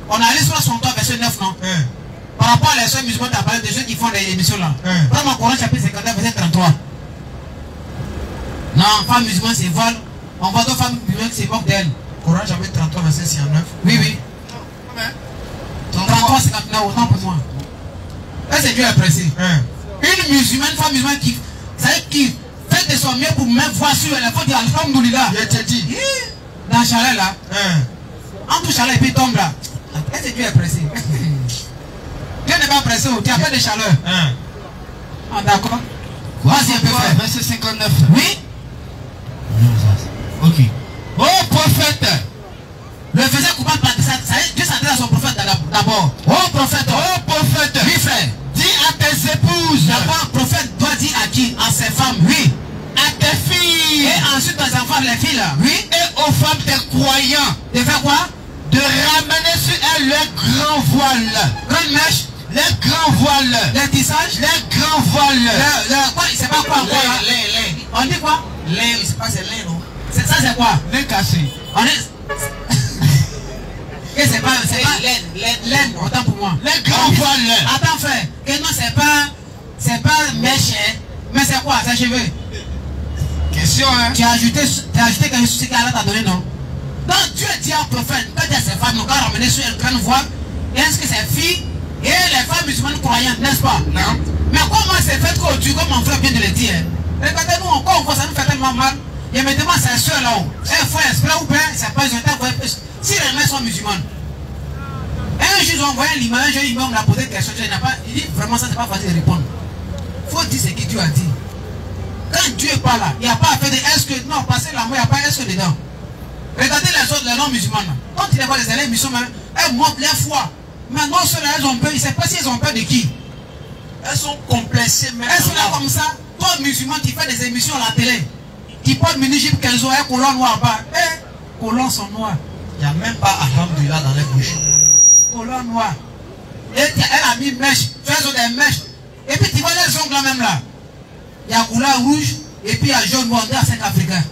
On a lu sur son toit, verset 9, non? Par rapport à les soeurs musulmans, tu as parlé de ceux qui font des émissions là. Prends mon Coran chapitre 59, verset 33. Non, femmes musulmanes se volent. On voit d'autres femmes musulmanes qui se moquent d'elles. Coran chapitre 33, verset 69. Oui, oui. 33, 59, autant pour moi. Là, c'est Dieu est pressé. Une musulmane, femme musulmane qui fait de son mieux pour même voir sur elle, il faut dire Alhamdoulilah. Je te dis. Dans le chalet là, en tout chalet et puis tombe là. Est-ce que Dieu est pressé? Dieu n'est pas pressé, tu as fait de chaleur. Ah, d'accord. Vas-y un peu frère. Verset 59. Oui. Ok. Oh prophète, le faisait coupable par ça. Dieu s'adresse à son prophète d'abord. Oh prophète, oui frère, dis à tes épouses. D'abord, le prophète doit dire à qui? À ses femmes, oui. À tes filles. Et ensuite aux enfants, les filles là, oui. Et aux femmes des croyants. De faire quoi? De ramener sur elles les grands voiles. Grande mèche. Les grands voiles. Les tissages. Les grands voiles. Quoi? C'est pas quoi encore là? Lin. On dit quoi? Lin, je sais pas, c'est lin, non? Ça c'est quoi? Les cassés. On est... Et c'est pas laine, autant pour moi. Les grands voiles. Attends frère, que non c'est pas mèche, mais c'est quoi? C'est cheveux. Question hein. Tu as ajouté quelque chose qu'Allah t'a donné, non? Donc Dieu dit au prophète, quand il y a ces femmes, nous allons ramener sur une grande voile, est-ce que ces filles et les femmes musulmanes croyantes, n'est-ce pas? Non. Mais comment c'est fait qu'au-dessus, comme mon frère vient de le dire, regardez-nous encore, ça nous fait tellement mal. Il me demande ses soeurs là-haut, elles font exprès ou bien, c'est pas, ils ont été envoyés. Si les mères sont musulmanes, un jour ils ont envoyé l'imam, un jour l'imam l'a posé une question, il dit vraiment ça c'est pas facile de répondre. Il faut dire ce que Dieu a dit. Quand Dieu est pas là, il n'y a pas à faire de est-ce que, non, passer la main, il n'y a pas est-ce que dedans. Regardez les autres, les non-musulmanes. Quand ils voient les élèves musulmans, elles montrent leur foi. Mais non seulement elles ont peur, il ne sait pas si elles ont peur de qui. Elles sont complexées même. Elles sont là comme ça. Toi, musulman, tu fais des émissions à la télé. Tu portes mini-jupe qu'elles ont un collant noir bas. Eh, collants sont noirs. Il n'y a même pas alhamdoulilah dans les bouches. Collant noir. Et elle a mis mèche. Tu as des mèches. Et puis tu vois les ongles là même là. Il y a couleur rouge et puis il y a jaune noir à 5 africains.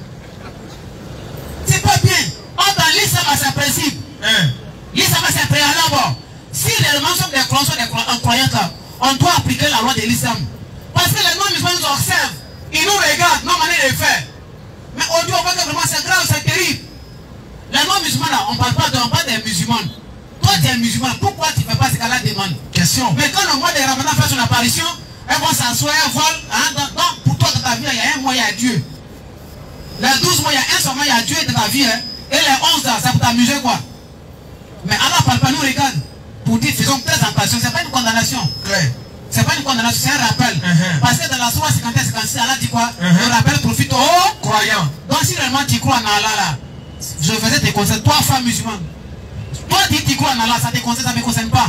C'est pas bien. Or dans l'islam à ses principes. L'islam à ses préalables. Si les mensonges des croyants sont des croyantes là, on doit appliquer la loi de l'islam. Parce que les non-musulmans nous observent. Ils nous regardent, non manière de faire. Mais aujourd'hui on voit que vraiment c'est grave, c'est terrible. Les non-musulmans là, on parle pas des musulmans. Toi tu es musulman, pourquoi tu ne fais pas ce qu'Allah demande? Question. Mais quand le mois de Ramadan fait son apparition, elles vont s'asseoir, elles volent. Donc pour toi dans ta vie, il y a un mois, il y a Dieu. Les 12 mois, il y a un seul mois, il y a Dieu dans ta vie. Hein. Et les 11 là, c'est pour t'amuser quoi. Mais Allah parle pas, nous regarde. Pour dire, faisons très attention, c'est pas une condamnation. C'est pas une condamnation, c'est un rappel. Parce que dans la Sourate 51-56, Allah dit quoi? Le rappel profite aux croyants. Donc si réellement tu crois en Allah là, je faisais tes conseils, toi femme musulmane. Toi tu crois en Allah, ça te concerne, ça ne me concerne pas.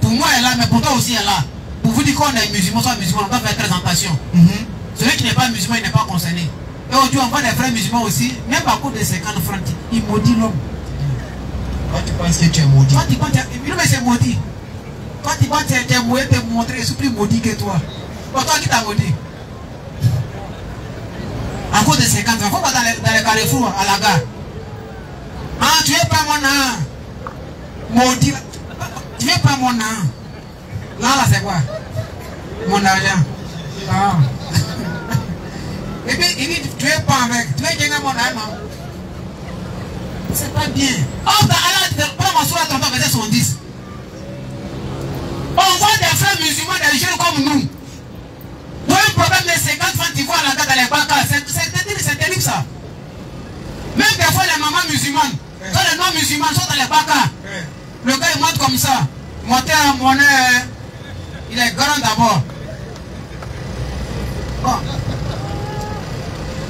Pour moi elle est là, mais pour toi aussi elle est là. Pour vous dire qu'on est musulman, soit musulman, on doit faire très attention. Celui qui n'est pas musulman, il n'est pas concerné. Et aujourd'hui on voit des frères musulmans aussi, même à cause de 50 francs, ils maudit l'homme. Toi tu penses que tu es maudit? Toi tu penses que mais c'est maudit. Toi tu penses que tu es maudit, tu es montré, je suis plus maudit que toi. Pour toi qui t'a maudit. À cause de 50 francs, il faut pas dans les carrefours à la gare. Ah, tu es pas mon âme. Maudit. Tu es pas mon âme. Là, c'est quoi? Mon argent. Ah. Et puis, il dit, tu es pas avec. Tu es quelqu'un mon âme. C'est pas bien. Oh, dans Allah, prends ma sourate 30, verset 70. On voit des frères musulmans, des jeunes comme nous. Pour un problème de 50 francs, tu vois la gare dans les banques. C'est terrible ça. Même des fois, les mamans musulmanes, quand les non-musulmans sont dans les banques, le gars il monte comme ça. Monter à monnaie, il est grand d'abord. Bon.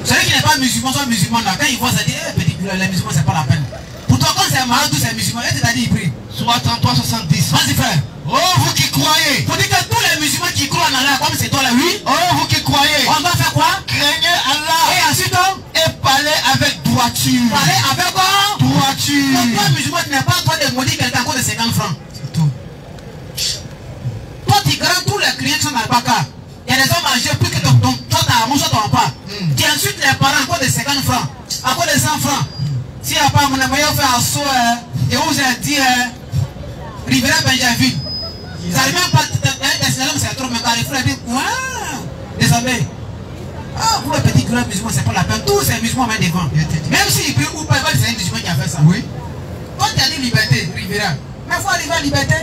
Celui qui n'est pas musulman, soit musulman là, quand il voit ça, il dit, petit, les musulmans, c'est pas la peine. Pourtant, quand c'est malade, c'est musulman, et tu as dit, il prie. Soit 33, 70. Vas-y, frère. Oh, vous qui croyez. Pour dire que tous les musulmans qui croient en Allah, comme c'est toi là, oui. Oh, vous qui croyez. On va faire quoi? Craignez Allah. Et ensuite, et parlez avec droiture. Parlez avec quoi? Droiture. Donc, toi, musulman, tu n'es pas toi de maudire quelqu'un à cause de 50 francs. C'est tout. Toi, tu garantis tous les clients qui sont dans le baka. Il y a des hommes âgés, plus que toi, ta mouche, ton pas. Tu insultes les parents à cause de 50 francs. À cause de 100 francs. S'il n'y a pas mon ami, on fait un saut, et on vous a dit, Rivera Benjamin. Ils n'arrivent même pas, c'est trop, mais quand les frères disent, waouh, désolé. Ah, pour le petit grand musulman, c'est pas la peine. Tous ces musulmans mettent devant. Même s'ils prient ou pas, c'est un musulman qui a fait ça. Oui. Quand tu as dit liberté, Rivera, mais il faut arriver à la liberté.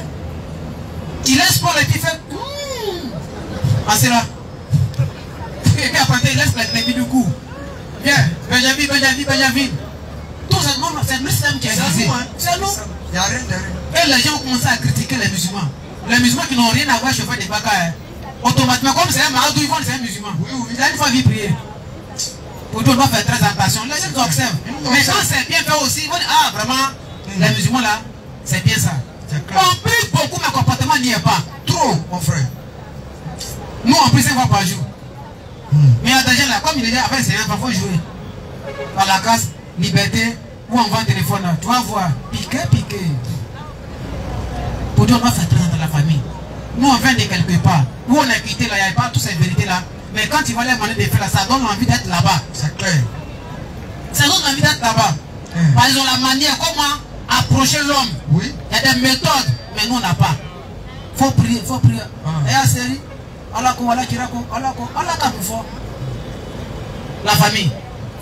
Il laisse pour les petits faire. Ah, c'est là. Et puis après, il laisse les billes du cou. Viens, Benjamin. Tout ça, c'est l'islam qui a existé. C'est nous. Il n'y a rien de rien. Et les gens ont commencé à critiquer les musulmans. Les musulmans qui n'ont rien à voir, je fais des bagarres. Automatiquement, comme c'est un maradou, ils vont c'est un musulman. Oui. Il a une fois vu prier. Pour tout, on doit faire très attention. Les gens observent. Mais quand c'est bien fait aussi, ils vont dire, ah, vraiment, Les musulmans là, c'est bien ça. On prie beaucoup, mais le comportement n'y est pas. Trop, mon frère. Nous, on prie 5 fois par jour. Mais il y a des gens là, comme il est déjà après, c'est un faut jouer. À la casse, liberté, où on vend un téléphone là. Tu vas voir, piqué. Pour dire, on va faire très dans la famille. Nous, on vient de quelque part. Où on a quitté là, il n'y a pas toutes ces vérités là. Mais quand tu vas les demander de faire là, ça donne envie d'être là-bas. C'est clair. Ça donne envie d'être là-bas. Parce qu'ils ont la manière, comment approcher l'homme. Oui. Il y a des méthodes, mais nous on n'a pas. Faut prier. Et à série, la famille,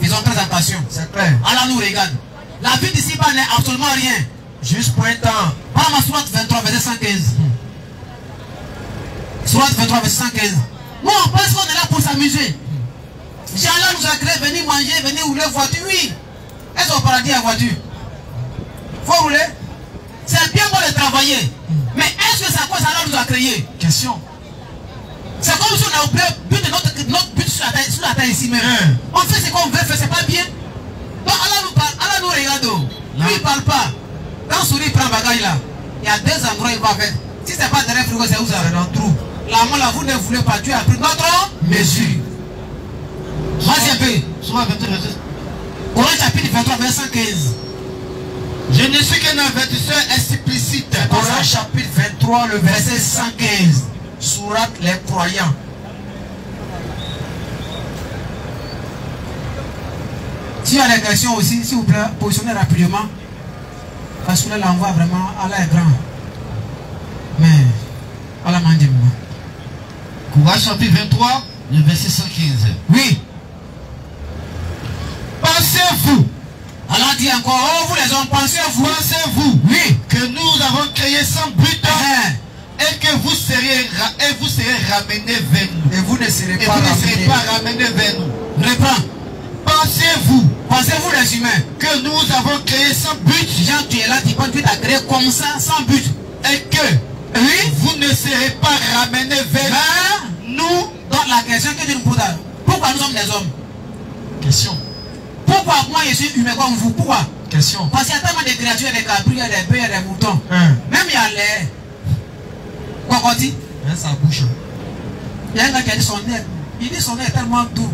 ils ont très attention. C'est clair. Allah nous regarde. La vie d'ici-bas n'est absolument rien. Juste pour un temps. Par ma sourate 23, verset 115. Sourate 23, verset 115. Nous on pense qu'on est là pour s'amuser. Si Allah nous a créé, venir manger, venir rouler voiture, oui. Est-ce au paradis à voiture? Faut rouler. C'est bien bon de travailler. Mais est-ce que c'est à quoi ça nous a créé? Question. C'est comme si on a oublié notre but sur la terre ici même. On fait ce qu'on veut faire, c'est pas bien. Donc Allah nous parle, Allah nous regarde. Lui il parle pas. Quand Souris prend bagaille là, il y a 2 endroits où il va faire. Si c'est pas derrière le frigo, c'est où ça? C'est dans le trou. La main là, vous ne voulez pas, Dieu a pris notre mesure. Vas-y un peu. Coran chapitre 23, verset 115. Je ne suis qu'un avertisseur explicite. Coran chapitre 23, le verset 115. Sourate les croyants. Si il y a des questions aussi, s'il vous plaît, positionnez rapidement. Parce que là, l'envoi vraiment, Allah est grand. Mais, Allah m'a dit. Courage chapitre 23, le verset 115. Oui. Pensez-vous. Allah dit encore, oh vous les hommes, Pensez-vous, oui, que nous avons créé sans but et que vous serez ramenés vers nous. Et vous ne serez pas ramenés vers nous. Reprends. Pensez-vous les humains que nous avons créé sans but? Jean, tu es là, tu penses que tu as créé comme ça, sans but. Et que oui, vous ne serez pas ramenés vers nous. Donc la question que tu nous poses, pourquoi nous sommes des hommes? Question. Pourquoi moi je suis humain comme vous? Pourquoi? Question. Parce qu'il y a tellement de créatures, il y a des cabris, il y a des bœufs, il y a des moutons. Même il y a les cocotis. Ça bouge. Il y a un gars qui a dit son nez. Il dit son nez est tellement doux.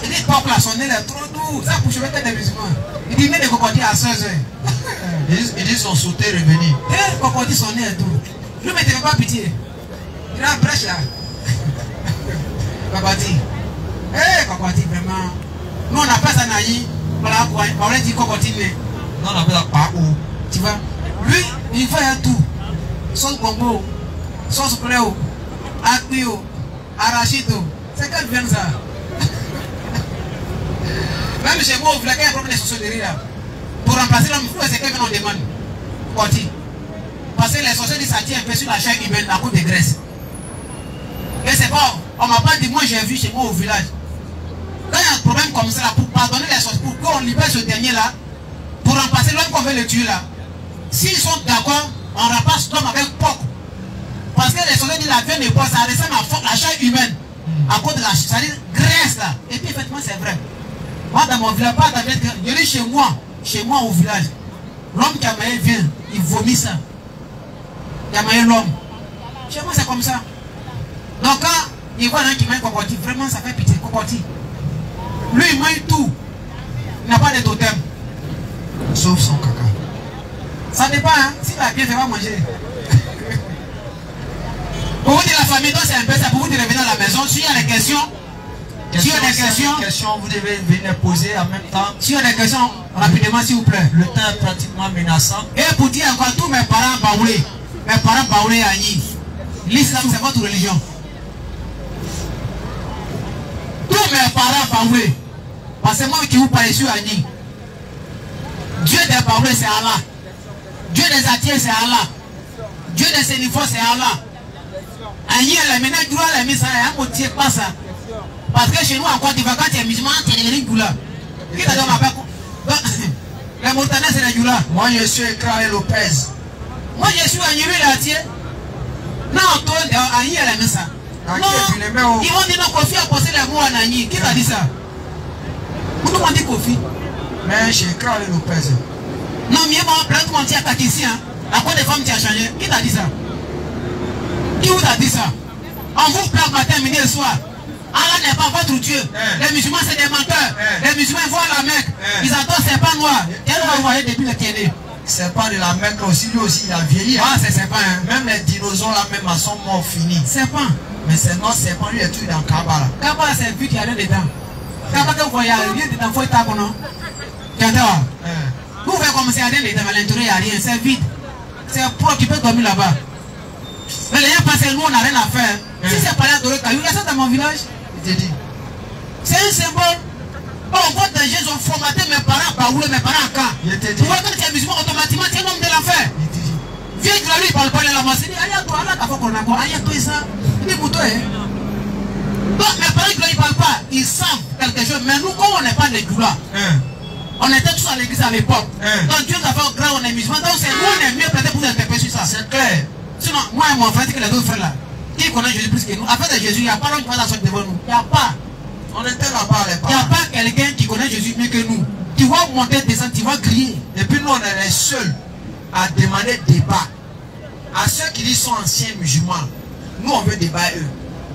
Il dit pop là, son nez est trop doux. Ça bouge avec des musulmans. Il dit mais des cocotis à 16 heures. Ils disent son sauté revenu. Eh, cocotis son nez est doux. Lui mais tu n'as pas pitié. Il a un brèche là. Cocotis. Eh, cocotis vraiment. Nous on appelle ça naï. Voilà quoi. On va dire cocotis. Non, on appelle ça pas où. Tu vois. Lui, il fait un tout. Sauce bongo, sauce cléo, acquio, arachide. C'est quelle viande ça? Même chez moi, vous voulez qu'il y ait un problème de sorcellerie là. Pour remplacer l'homme, c'est quelqu'un qu'on demande. Côté. Parce que les sorciers disent ça tient un peu sur la chair humaine à cause de graisse. Et c'est pas, on m'a pas dit, moi j'ai vu chez moi au village. Quand il y a un problème comme ça, là, pour pardonner les sorciers, pour qu'on libère ce dernier là, pour remplacer l'homme qu'on veut le tuer là, s'ils sont d'accord, on remplace l'homme avec porc. Parce que les soldats disent la viande de porc, ça ressemble à la chair humaine. À cause de la graisse là. Et puis effectivement c'est vrai. Moi dans mon village, pas dans je dis chez moi au village. L'homme qui a maillé vient, il vomit ça. Il a maillé l'homme. Chez moi c'est comme ça. Donc quand il voit un qui mange cocotti, vraiment ça fait pitié, cocotti. Lui il mange tout. Il n'a pas de totem. Sauf son caca. Ça dépend, hein. Si tu as bien fait, va manger. Pour vous dire la famille, donc c'est un peu ça. Pour vous dire revenir à la maison, s'il y a des questions, vous devez venir poser en même temps. S'il y a des questions, rapidement s'il vous plaît. Le temps est pratiquement menaçant. Et pour dire encore, tous mes parents baoulés à Nîmes. L'islam c'est votre religion. Tous mes parents baoulés. Parce que moi qui vous parle sur Nîmes. Dieu des baoulés c'est Allah. Dieu des attiers c'est Allah. Dieu des sénifos c'est Allah. Aïe, la ménage droit la mise à un motier pas ça. Parce que chez nous en Côte d'Ivoire, quand tu es musulman, tu es des goula. Qui t'a dit on m'appelle? Les Mauritaniens c'est des goula. Moi je suis Éclairé Lopez. Moi je suis Agnuru Latier. Non, toi, Aïe, la mise ça. Non, ils vont dire non, Kofi a posé les mots à Nani. Qui t'a dit ça? Vous nous dit Kofi. Mais j'ai Éclairé Lopez. Non, mieux bon, prends-toi un tacticien. À quoi des femmes tu as changé? Qui t'a dit ça? Qui vous a dit ça? On vous plaint matin, midi et soir. Allah n'est pas votre Dieu. Les musulmans, c'est des menteurs. Les musulmans voient la Mecque. Ils adorent serpent noir. Quel vous voyez depuis le Kéné? Serpent de la Mecque aussi, lui aussi, il a vieilli. Ah, c'est serpent. Hein. Même les dinosaures là, même sont morts finis. Serpent. Mais c'est non serpent, lui est tout dans Kabbalah. Kabbalah, c'est vu qu'il y a rien dedans. Kabbalah, vous voyez, il y a rien dedans, il faut être à non? Vous voyez comme c'est rien dedans, à l'intérieur, il n'y a rien, c'est vide. C'est propre, tu peux dormir là-bas. Mais les gens pensent, nous, on n'a rien à faire. Si c'est pas là, il y a ça dans mon village. C'est un symbole. On voit des gens ont formaté mes parents, Baoulé, mes parents à Caen. Tu vois, quand tu es musulman, automatiquement, tu es un homme de l'enfer. Viens que lui, il parle pas de la masse. Il dit, aïe, toi, là, t'as fait qu'on a quoi? Aïe, toi, ça. Il dit, pour toi, hein. Donc, mes parents, ils ne parlent pas. Ils savent quelque chose. Mais nous, comme on n'est pas des doulas, on était tous à l'église à l'époque. Donc, Dieu nous a fait au grand, on est musulmans. Donc, c'est nous, on est mieux peut-être pour nous interpréter sur ça. C'est clair. Sinon, moi et mon frère, c'est que les deux frères là, qui connaissent Jésus plus que nous, après de Jésus, il n'y a pas l'homme qui va s'asseoir devant nous. Il n'y a pas. On était là-bas, les parents. Il n'y a pas quelqu'un qui connaît Jésus mieux que nous. Tu vas monter, descendre, tu vas crier. Et puis nous, on est les seuls à demander débat. À ceux qui disent sont anciens musulmans, nous, on veut débat eux.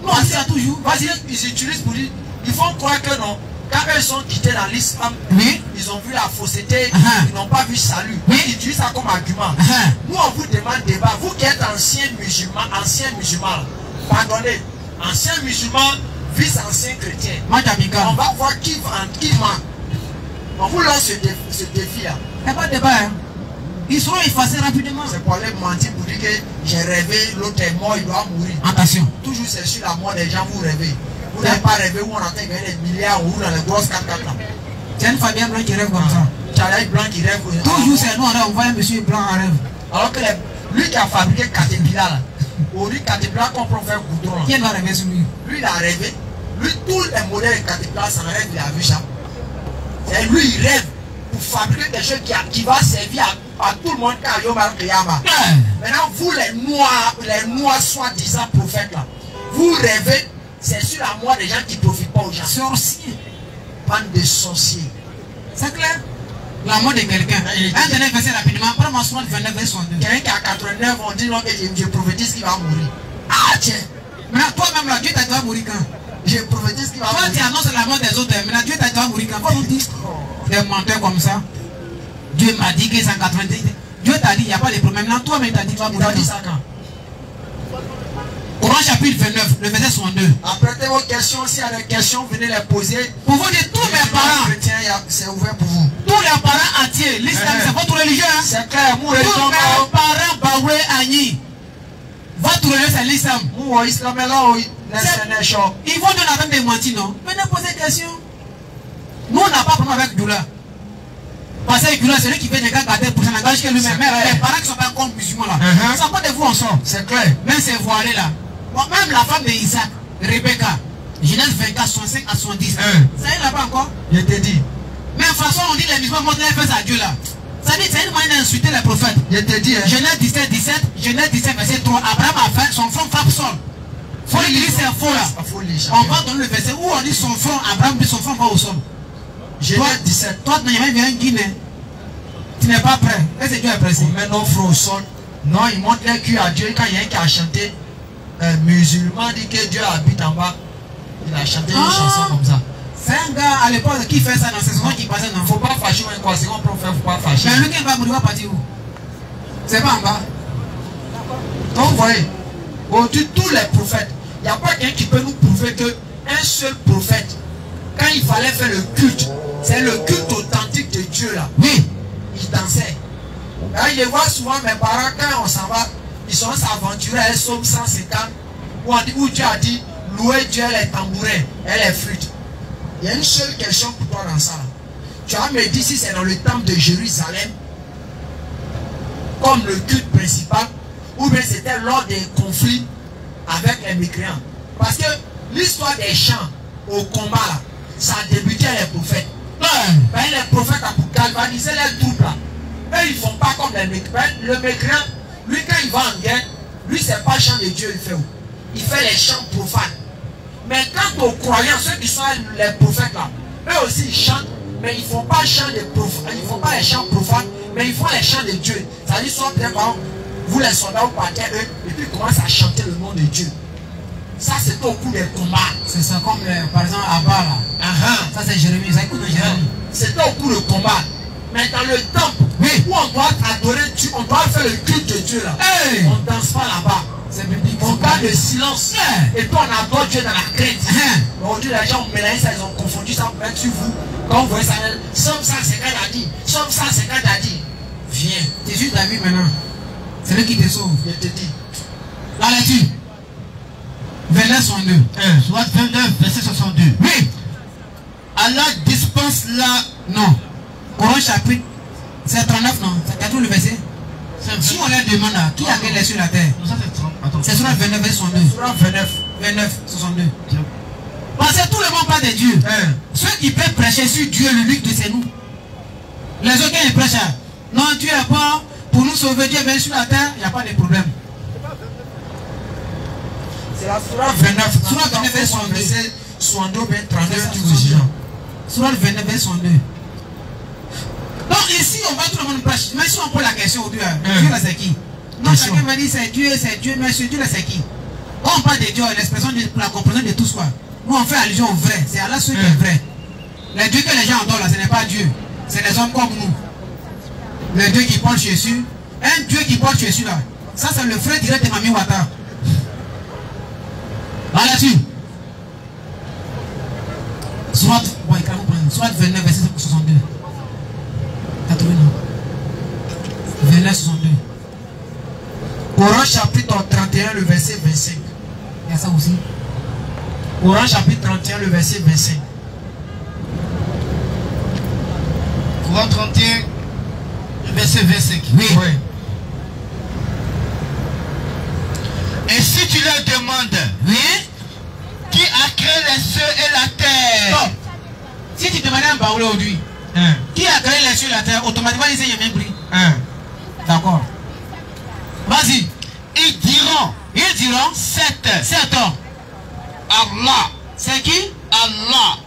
Nous, on dit ça toujours. Vas-y, ils utilisent pour dire, ils font croire que non. Quand eux sont quittés dans l'islam, ils ont vu la fausseté, ils n'ont pas vu salut. Ils utilisent ça comme argument. Nous, on vous demande débat. Vous qui êtes anciens musulmans, pardonnez, anciens musulmans, vis anciens chrétiens. On va voir qui ment. On vous lance ce défi-là. Il n'y a pas de débat. Hein. Ils seront effacés rapidement. C'est pour aller mentir pour dire que j'ai rêvé, l'autre est mort, il doit mourir. Attention. Toujours c'est sur la mort des gens, vous rêvez. Vous n'avez pas rêvé où on entend gagner des milliards ou dans les grosses 4x4 là. C'est une famille blanche qui rêve comme ça. Charlie Blanc qui rêve. Toujours c'est nous, on voit un monsieur blanc en rêve. Alors que lui qui a fabriqué Caterpillar là, au lui Caterpillar qu'on prend faire goudron là. Qui va rêver sur lui? Lui il a rêvé. Lui tous les modèles de Caterpillar, ça rêve, il a vu ça. C'est lui il rêve pour fabriquer quelque chose qui va servir à tout le monde car Yoma Kiyama. Maintenant vous les noirs soi-disant prophètes là, vous rêvez. C'est sur la mort des gens qui ne profitent pas aux gens. Sorciers. Bande de sorciers. C'est clair? La mort de quelqu'un. Un dernier verset rapidement. Prends-moi 29 verset 62. Quelqu'un qui a 89, on dit non que je prophétise qu'il va mourir. Ah tiens. Maintenant toi-même là, Dieu t'a dit tu vas mourir quand? Je prophétise qu'il va mourir. Toi tu annonces la mort des autres. Maintenant Dieu t'a dit tu vas mourir quand? Faut nous dire. Des menteurs comme ça. Dieu m'a dit que 190. Dieu t'a dit il n'y a pas de problème. Maintenant toi-même t'as dit tu vas mourir. Il a dit ça quand? Coran chapitre 29, le verset 62. Après vos questions, s'il y a des questions, venez les poser. Pour vous dire, tous mes parents, c'est ouvert pour vous. Tous les parents entiers, l'islam c'est votre religion. Hein? C'est clair, tous mes parents, Baoué, Agni, votre religion c'est l'islam. Moi, l'islam est là, oui. Ils vont nous attendre des mentir, non? Venez poser des questions. Nous, on n'a pas de problème avec Doula. Parce que Doula, c'est lui qui fait des gars garder pour son langage que lui-même. Les parents qui ne sont pas comme musulmans là. Ça pas de vous en sort. C'est clair. Même c'est voilé là. Même la femme d'Isaac, Rebecca, Genèse 24, 65 à 70. Ça y est là-bas encore? Je t'ai dit. Mais de toute façon, on dit les musulmans montrent les fesses à Dieu là. Ça dit, c'est une manière d'insulter les prophètes. Je t'ai dit. Genèse 17, 17, Genèse 17, verset 3. Abraham a fait son front frappe sol. Faut le lire, c'est faux là. On va donner le verset où on dit son front, Abraham dit son front va au sol. Genèse 17. Toi, tu n'as jamais vu un Guinée. Tu n'es pas prêt. Est-ce que Dieu est pressé? On met nos fronts au sol. Non, il montre les culs à Dieu quand il y a un qui a chanté. Un musulman dit que Dieu habite en bas. Il a chanté une chanson comme ça. C'est un gars à l'époque qui fait ça dans ses soins qui passait dans. Faut pas fâcher un quoi, c'est qu'on peut faire, faut pas fâcher. Mais lui qui va mourir, va partir où? C'est pas en bas. Donc vous voyez, au-dessus de tous les prophètes, il n'y a pas quelqu'un qui peut nous prouver qu'un seul prophète, quand il fallait faire le culte, c'est le culte authentique de Dieu là. Oui. Il dansait. Là, je vois souvent mes parents, quand on s'en va, ils sont s'aventurer à un psaume 150 où Dieu a dit louer Dieu les tambourins et les flûtes. Il y a une seule question pour toi dans ça. Tu vas me dire si c'est dans le temple de Jérusalem comme le culte principal ou bien c'était lors des conflits avec les mécréants. Parce que l'histoire des chants au combat là, ça a débuté les prophètes. Ben, les prophètes pour galvaniser les troupes là. Eux ils ne font pas comme les mécréants. Le mécréant, lui quand il va en guerre, lui c'est pas le chant de Dieu, il fait où? Il fait les chants profanes. Mais quant aux croyants, ceux qui sont les prophètes là, eux aussi ils chantent, mais ils ne font pas chant de profanes, ils font pas les chants profanes, Mais ils font les chants de Dieu. Ça dit soit bien quand vous les soldats vous partez eux et puis ils commencent à chanter le nom de Dieu. Ça c'est au cours des combats. C'est ça comme par exemple à bas là. Ça c'est Jérémie, ça écoute Jérémie. C'est au cours de combat. Mais dans le temple, où on doit adorer Dieu, on doit faire le culte de Dieu là. Hey. On ne danse pas là-bas. C'est biblique. On garde le silence. Et puis on adore Dieu dans la crainte. Aujourd'hui, les gens ont mélangé ça, ils ont confondu ça pour mettre sur vous. Quand vous voyez ça, Somme 150 a dit. Somme 150 a dit. Viens. C'est juste la vie maintenant. C'est lui qui te sauve. Je te dis. La lecture. Verset 62. Soit 29, verset 62. Oui. Allah dispense la... Non. Coran chapitre. C'est 39, non? C'est tout le verset. Si on les demande là, qui a créé les cieux et la terre? C'est sur la 29, verset 62. Sur la 29, 62. Parce que tout le monde parle de Dieu. Ceux qui peuvent prêcher sur Dieu, l'unique de c'est nous. Les autres qui prêchent, non, Dieu est pas pour nous sauver, Dieu est bien sur la terre, il n'y a pas de problème. C'est la Surah 29. Surah 29, verset 62. 62, 32, Surah 29, verset 62. Donc ici, on va tout le monde prêcher. Mais si on pose la question au Dieu, Dieu là c'est qui? Non, chacun m'a dit c'est Dieu, mais ce Dieu là c'est qui? Quand on parle de Dieu, l'expression de la compréhension de tout quoi. Nous on fait allusion au vrai, c'est Allah celui qui est vrai. Les dieux que les gens adorent là, ce n'est pas Dieu, c'est des hommes comme nous. Le Dieu qui porte Jésus, un Dieu qui porte Jésus là, ça c'est le frère direct de Mami Wata. Là-dessus. Soit 29, verset 62. 89. 29, 62. Coran chapitre 31, le verset 25. Il y a ça aussi. Coran chapitre 31, le verset 25. Coran 31, le verset 25. Oui. Et si tu leur demandes, Oui. qui a créé les cieux et la terre? Bon. Si tu demandais un baoulé aujourd'hui, qui a créé les cieux et la terre, automatiquement il y a même pris. D'accord. Vas-y. Ils diront, 7 ans. Allah. C'est qui? Allah.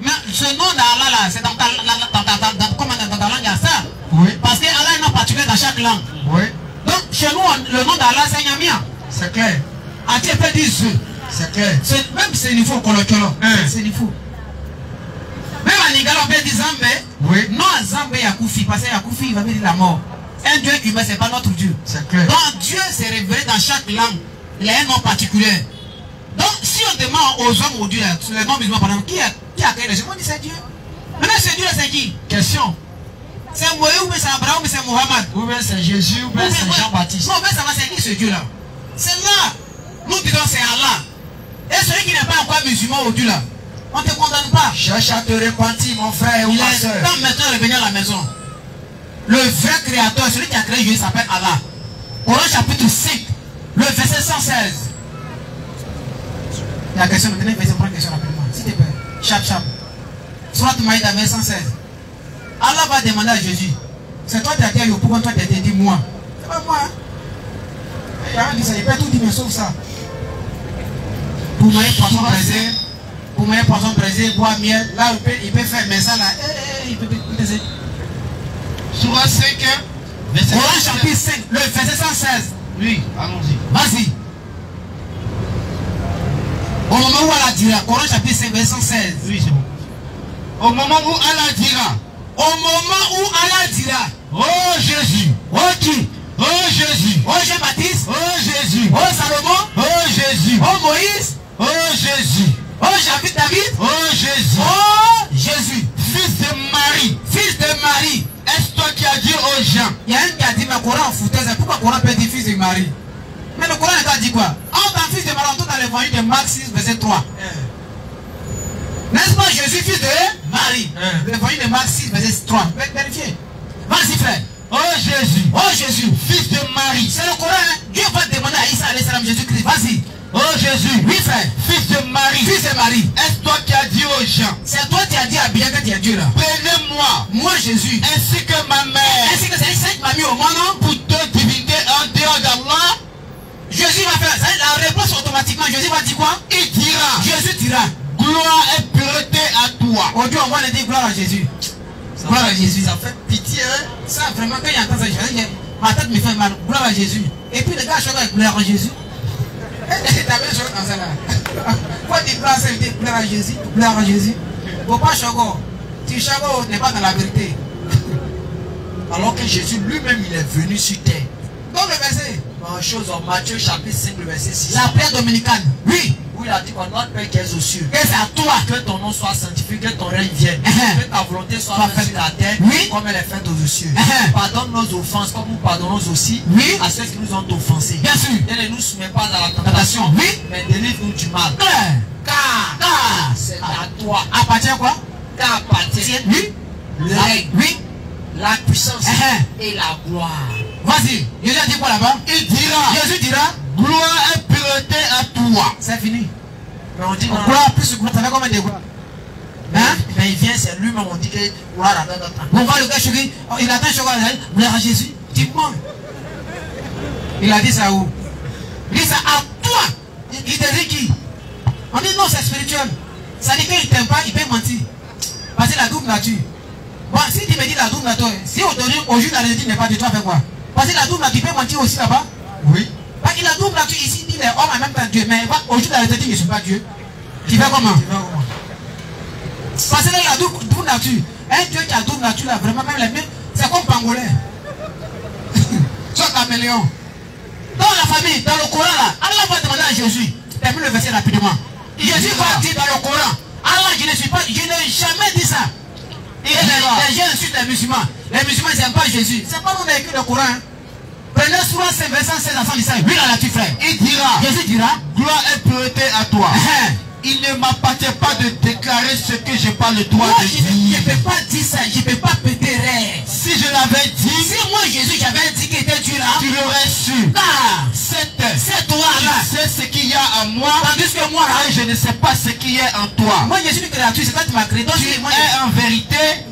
Mais ce nom d'Allah là, c'est dans ta langue, il y a ça. Oui. Parce que Allah est un nom particulier dans chaque langue. Oui. Donc chez nous, le nom d'Allah c'est Nyamia. C'est clair. Ati peut dire ce. C'est clair. Même c'est une fois colloquial. C'est une fois. Même en Nigala on peut dire Zambé. Oui. Non Zambé Yakoufi, parce que Yakoufi il va dire la mort. Un Dieu humain, c'est pas notre Dieu. C'est clair. Donc Dieu s'est révélé dans chaque langue. Il a un nom particulier. Donc si on demande aux hommes, aux dieux, les noms musulmans, par exemple, qui a créé les gens, on dit c'est Dieu. Maintenant ce Dieu là c'est qui? Question. C'est Moïse ou c'est Abraham ou c'est Mohamed? Ou bien c'est Jésus ou bien c'est Jean-Baptiste. Non, mais ça va, c'est qui ce Dieu là? C'est là. Nous disons c'est Allah. Et celui qui n'est pas encore musulman au Dieu là, on ne te condamne pas. Cherche à te repentir, mon frère ou Il ma est soeur. temps maintenant de revenir à la maison. Le vrai créateur, celui qui a créé Jésus s'appelle Allah. Coran chapitre 5, le verset 116. La question, maintenant, il va prendre la question rapidement. S'il te plaît, chap. Soit Maïda, verset 116. Allah va demander à Jésus. C'est toi qui as dit, pourquoi toi tu as dit moi? C'est pas moi. Il a dit ça, il peut tout dire, mais sauf ça. Pour manger poisson braisé, boire miel, là il peut faire, mais ça là, il peut baiser. Surah 5, verset Coran chapitre 5, le verset 116. Oui, allons-y. Vas-y. Au moment où Allah dira, Coran chapitre 5, verset 116. Oui, c'est bon. Au moment où Allah dira, oh Jésus, Oh qui? oh Jésus, Oh Jean-Baptiste, oh Jésus, oh Salomon, oh Jésus, oh Moïse, oh Jésus, oh David, oh Jésus, oh Jésus, fils de Marie, fils de Marie. est-ce toi qui as dit aux gens? Il y a un qui a dit, mais Coran en foutaise, pourquoi Coran peut dire fils de Marie? Mais le Coran a dit quoi? Entre un fils de Marie, on trouve dans l'évangile de Marc 6, verset 3. N'est-ce pas Jésus, fils de Marie? L'évangile de Marc 6, verset 3. Vérifiez. Vas-y, frère. Oh Jésus, fils de Marie. C'est le Coran. Hein? Dieu va demander à Isa, Jésus-Christ. Vas-y. oh Jésus, Oui, frère. fils de Marie, Fils de Marie. est-ce toi qui as dit aux gens? C'est toi qui as dit à bien que tu as Dieu là. Prenez-moi, Moi, Jésus. ainsi que ma mère, Ainsi que c'est ça qui m'a mis au monde, non? pour deux divinités en dehors d'Allah. Jésus va faire ça. La réponse automatiquement. Jésus va dire quoi? Il dira, Jésus dira. gloire et pureté à toi. Aujourd'hui, on va le dire gloire à Jésus. Gloire à Jésus. Ça fait pitié, hein? Ça, vraiment, quand il entend ça, ma tête me fait mal. Gloire à Jésus. Et puis, le gars choque avec gloire à Jésus. T'as bien choqué dans ça là. Pourquoi tu gloire à Jésus? Gloire à Jésus. Faut pas choquer. Tu choques, n'est pas dans la vérité. Alors que Jésus lui-même, il est venu sur terre. Dans le verset. En chose en Matthieu chapitre 5, le verset 6. La prière dominicale. Oui. Où il a dit qu'on notre Père qui est aux cieux. Et c'est à toi. Que ton nom soit sanctifié, que ton règne vienne. Que ta volonté soit faite sur la terre, oui, comme elle est faite aux cieux. Pardonne nos offenses comme nous pardonnons aussi, oui, à ceux qui nous ont offensés. Bien sûr. Et ne nous soumets pas à la tentation, oui, mais délivre-nous du mal. Car c'est à toi. Appartient quoi? Car appartient, oui, le règne, oui, la puissance et la gloire. Vas-y, Jésus a dit quoi là-bas? Il dira, Jésus dira, gloire et pureté à toi. c'est fini. Mais on dit non. Gloire plus gloire, ça fait combien de gloire? Hein? Mais il vient, c'est lui-même, on dit que gloire à notre. On va le gars choquer, il attend choquer, gloire à Jésus. Dis-moi. Il a dit ça où? Il dit ça à toi. Il te dit qui? On dit non, c'est spirituel. Ça dit qu'il ne t'aime pas, il peut mentir. Parce que la double nature. Bon, si tu me dis la double nature, si aujourd'hui, au jour de la réalité n'est pas de toi, fais quoi? Parce que la double nature, tu peux mentir aussi là-bas? Oui. Parce que la double nature ici dit les hommes en même temps Dieu, mais au jour de la réalité, ils ne sont pas Dieu. Tu fais comment? Parce que la double nature, un Dieu qui a double nature là, vraiment même les mêmes, c'est comme Pangolais. Soit caméléon. Dans la famille, dans le Coran là, Allah va demander à Jésus, termine le verset rapidement. Jésus va dire dans le Coran, Allah, je n'ai jamais dit ça. Et les gens insultent les musulmans. Les musulmans n'aiment pas Jésus. C'est pas nous qui avons écrit le Coran. Hein. Prenez souvent ces versets 16 à 117. Oui, là, tu frère. Il dira, Jésus dira, gloire et pureté à toi. Il ne m'appartient pas de déclarer ce que je n'ai pas le droit de dire. Je ne peux pas dire ça, je ne peux pas péter rêve. Si je l'avais dit, si moi Jésus j'avais dit qu'il était Dieu là, tu l'aurais su. C'est toi là. Tu sais ce qu'il y a en moi, tandis que moi là, et je ne sais pas ce qu'il y a en toi. Moi je suis une créature, c'est toi qui m'as créé. Donc, tu es en vérité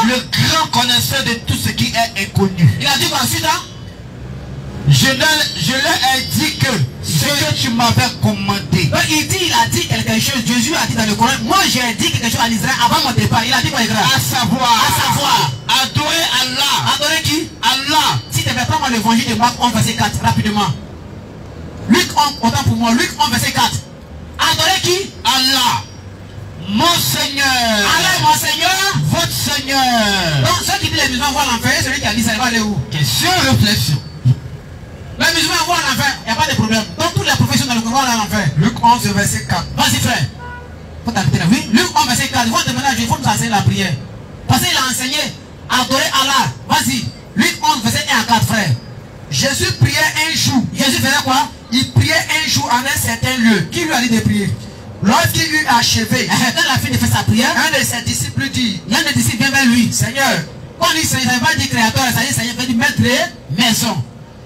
le grand connaisseur de tout ce qui est inconnu. Il a dit ensuite là, je leur ai dit que ce que tu m'avais commandé. Donc il a dit quelque chose. Jésus a dit dans le Coran, moi j'ai dit quelque chose à l'Israël avant mon départ. Il a dit quoi? À savoir, adorer Allah. Adorer qui? Allah. Si tu ne fais pas l'évangile de Marc 11 verset 4 rapidement. Luc 11, autant pour moi, Luc 11 verset 4. Adorer qui? Allah. Mon Seigneur. Allah mon Seigneur. Votre Seigneur. Donc ceux qui disent les musulmans vont l'enfer, celui qui a dit ça, il va aller où? Question, réflexion. Les musulmans vont l'enfer, il n'y a pas de problème. Donc toutes les professions dans le Coran vont aller l'enfer. Luc 11 verset 4. Vas-y frère. Faut t'arrêter là. Oui, Luc 11 verset 4. Il faut demander à Dieu, il faut nous enseigner la prière. Parce qu'il a enseigné adorer Allah. Vas-y. Luc 11 verset 1 à 4 frère. Jésus priait un jour. Jésus faisait quoi? Il priait un jour en un certain lieu. Qui lui a dit de prier? Lorsqu'il eut achevé, quand la fille de fait sa prière, un de ses disciples dit, l'un des disciples vient vers lui, Seigneur, quand il dit Seigneur, ça ne veut pas dire créateur, ça veut dire Seigneur, ça veut dire maître maison.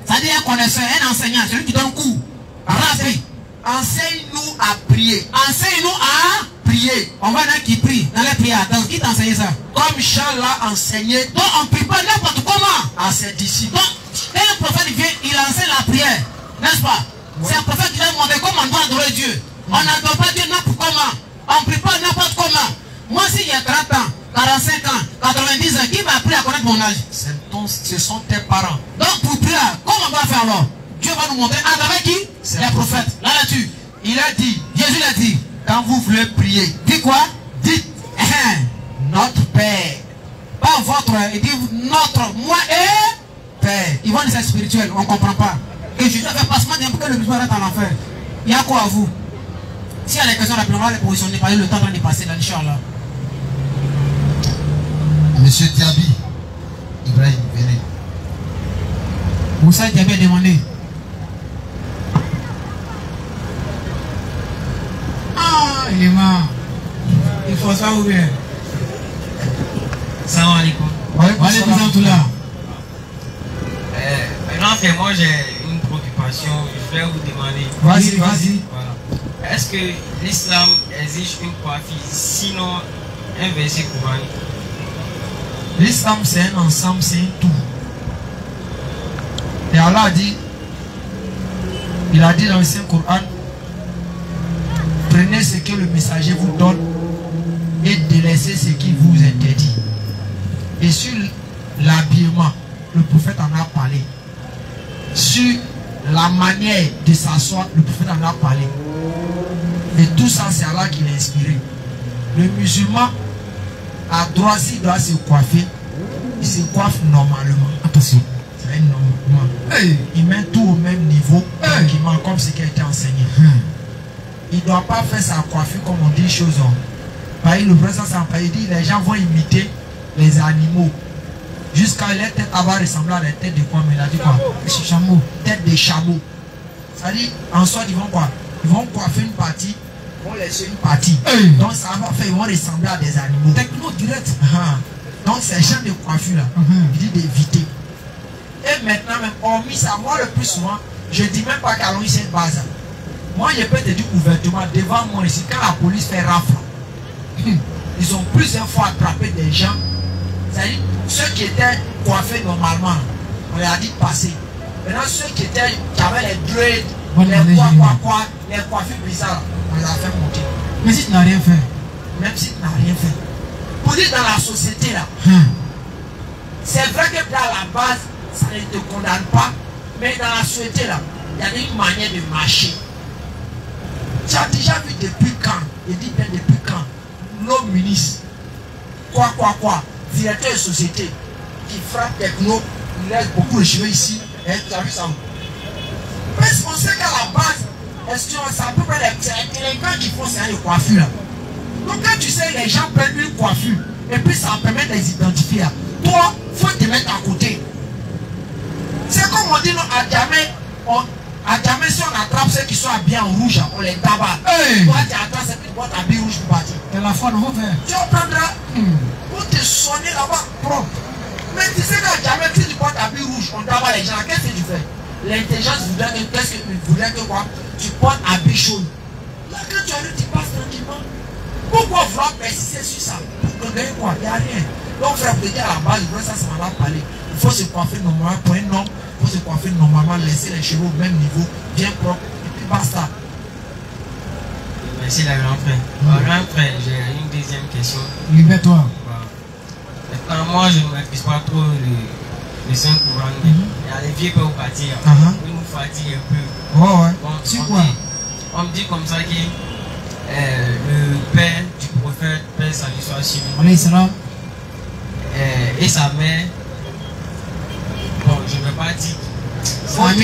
Ça veut dire un connaisseur, un enseignant, celui qui donne coup. Rabbi, enseigne-nous à prier. Enseigne-nous à prier. On va dire qui prie dans les prières. Donc qui t'a enseigné ça? Comme Jean l'a enseigné. Donc on ne prie pas n'importe comment à ses disciples. Donc un prophète vient, il enseigne la prière, n'est-ce pas? Ouais. C'est un prophète qui va demander comment on doit adorer Dieu. On n'adore pas Dieu n'importe comment. On ne prie pas n'importe comment. Moi, si il y a 30 ans, 45 ans, 90 ans, qui m'a appris à connaître mon âge? Ce sont tes parents. Donc pour prier, comment on va faire alors? Dieu va nous montrer. Ah, avec qui? Les prophètes. Là-dessus. Il a dit, Jésus l'a dit, quand vous voulez prier, dis quoi? Dites notre Père. Pas votre, il dit notre, moi et Père. Ils vont dire c'est spirituel, on ne comprend pas. Et Jésus a fait passement d'un peu que le musulman reste en enfer. Il y a quoi à vous? S'il y a des questions rapidement, on va les positionner, pas le temps de passer là, Inch'Allah. Monsieur Diaby, Ibrahim, venez. Moussa Diaby a demandé. Ah, il est mort. Il faut ça ouvrir. Salam alaikum. Alaikum tout là. Maintenant, moi j'ai une préoccupation. Je vais vous demander. Vas-y, vas-y. Voilà. Est-ce que l'islam exige une coiffure, sinon un verset coranique? L'islam c'est un ensemble, c'est un tout. Et Allah a dit, il a dit dans le Saint-Coran, prenez ce que le messager vous donne et délaissez ce qui vous interdit. Et sur l'habillement, le prophète en a parlé. Sur la manière de s'asseoir, le prophète en a parlé. Et tout ça, c'est Allah qui l'a inspiré. Le musulman a droit, s'il doit se coiffer, il se coiffe normalement. Attention. C'est normalement. Hey. Il met tout au même niveau, comme ce qui a été enseigné. Il ne doit pas faire sa coiffure comme on dit choses. Par le président il dit les gens vont imiter les animaux. Jusqu'à les têtes avoir ressemblé à des têtes de quoi? Mais il a dit quoi? Chameau. Tête de chameau. C'est-à-dire, en soi, ils vont quoi? Ils vont coiffer une partie, ils vont laisser une partie. Donc ça va faire, ils vont ressembler à des animaux. Techno direct. Donc c'est un genre de coiffure là. Il dit d'éviter. Et maintenant, même, hormis ça, moi le plus souvent, je ne dis même pas qu'allons c'est une base. Moi, je peux te dire ouvertement, devant moi ici, quand la police fait rafle, ils ont plusieurs fois attrapé des gens. C'est-à-dire, ceux qui étaient coiffés normalement, on leur a dit de passer. Maintenant, ceux qui avaient les dreads, les coiffures bizarres, on les a fait monter. Mais si tu n'as rien fait. Même si tu n'as rien fait. Pour dire dans la société là, c'est vrai que dans la base, ça ne te condamne pas, mais dans la société là, il y a une manière de marcher. Tu as déjà vu depuis quand, il dit bien depuis quand, nos ministres, directeur de société, qui frappe techno, il laisse beaucoup de cheveux ici, et tu as vu ça? Mais on sait qu'à la base, c'est à peu près les délinquants qui font ça de coiffure là. Donc quand tu sais, les gens prennent une coiffure, et puis ça permet de les identifier. Toi, il faut te mettre à côté. C'est comme on dit, non, à jamais, si on attrape ceux qui sont habillés en rouge, on les tabac. Toi, tu attrapes ceux qui portent habillés rouge pour partir. Et la foi, on va faire. Tu prendras pour te soigner là-bas propre. Mais tu sais qu'à jamais, si tu portes habillé rouge, on tabac les gens. Qu'est-ce que tu fais? L'intelligence voudrait que quoi? Tu portes habillé chaud. Là, quand tu arrives, tu passes tranquillement. Pourquoi vouloir persister sur ça? Pour gagner quoi? Il n'y a rien. Donc, frère, vous dire à la base, ça m'en a parlé. Il faut se coiffer normalement pour un homme. Il faut se coiffer normalement, laisser les cheveux au même niveau, bien propre, et puis basta. Merci la grand frère. Grand frère, j'ai une deuxième question. Libère-toi. Maintenant, moi, je ne maîtrise pas trop le Saint-Courant. Il y a les vieux peuvent partir. Ils nous fatiguent un peu. C'est quoi? On me dit comme ça que le père du prophète, Père salut soit sur lui, et sa mère, bon, je ne vais pas dire. On dit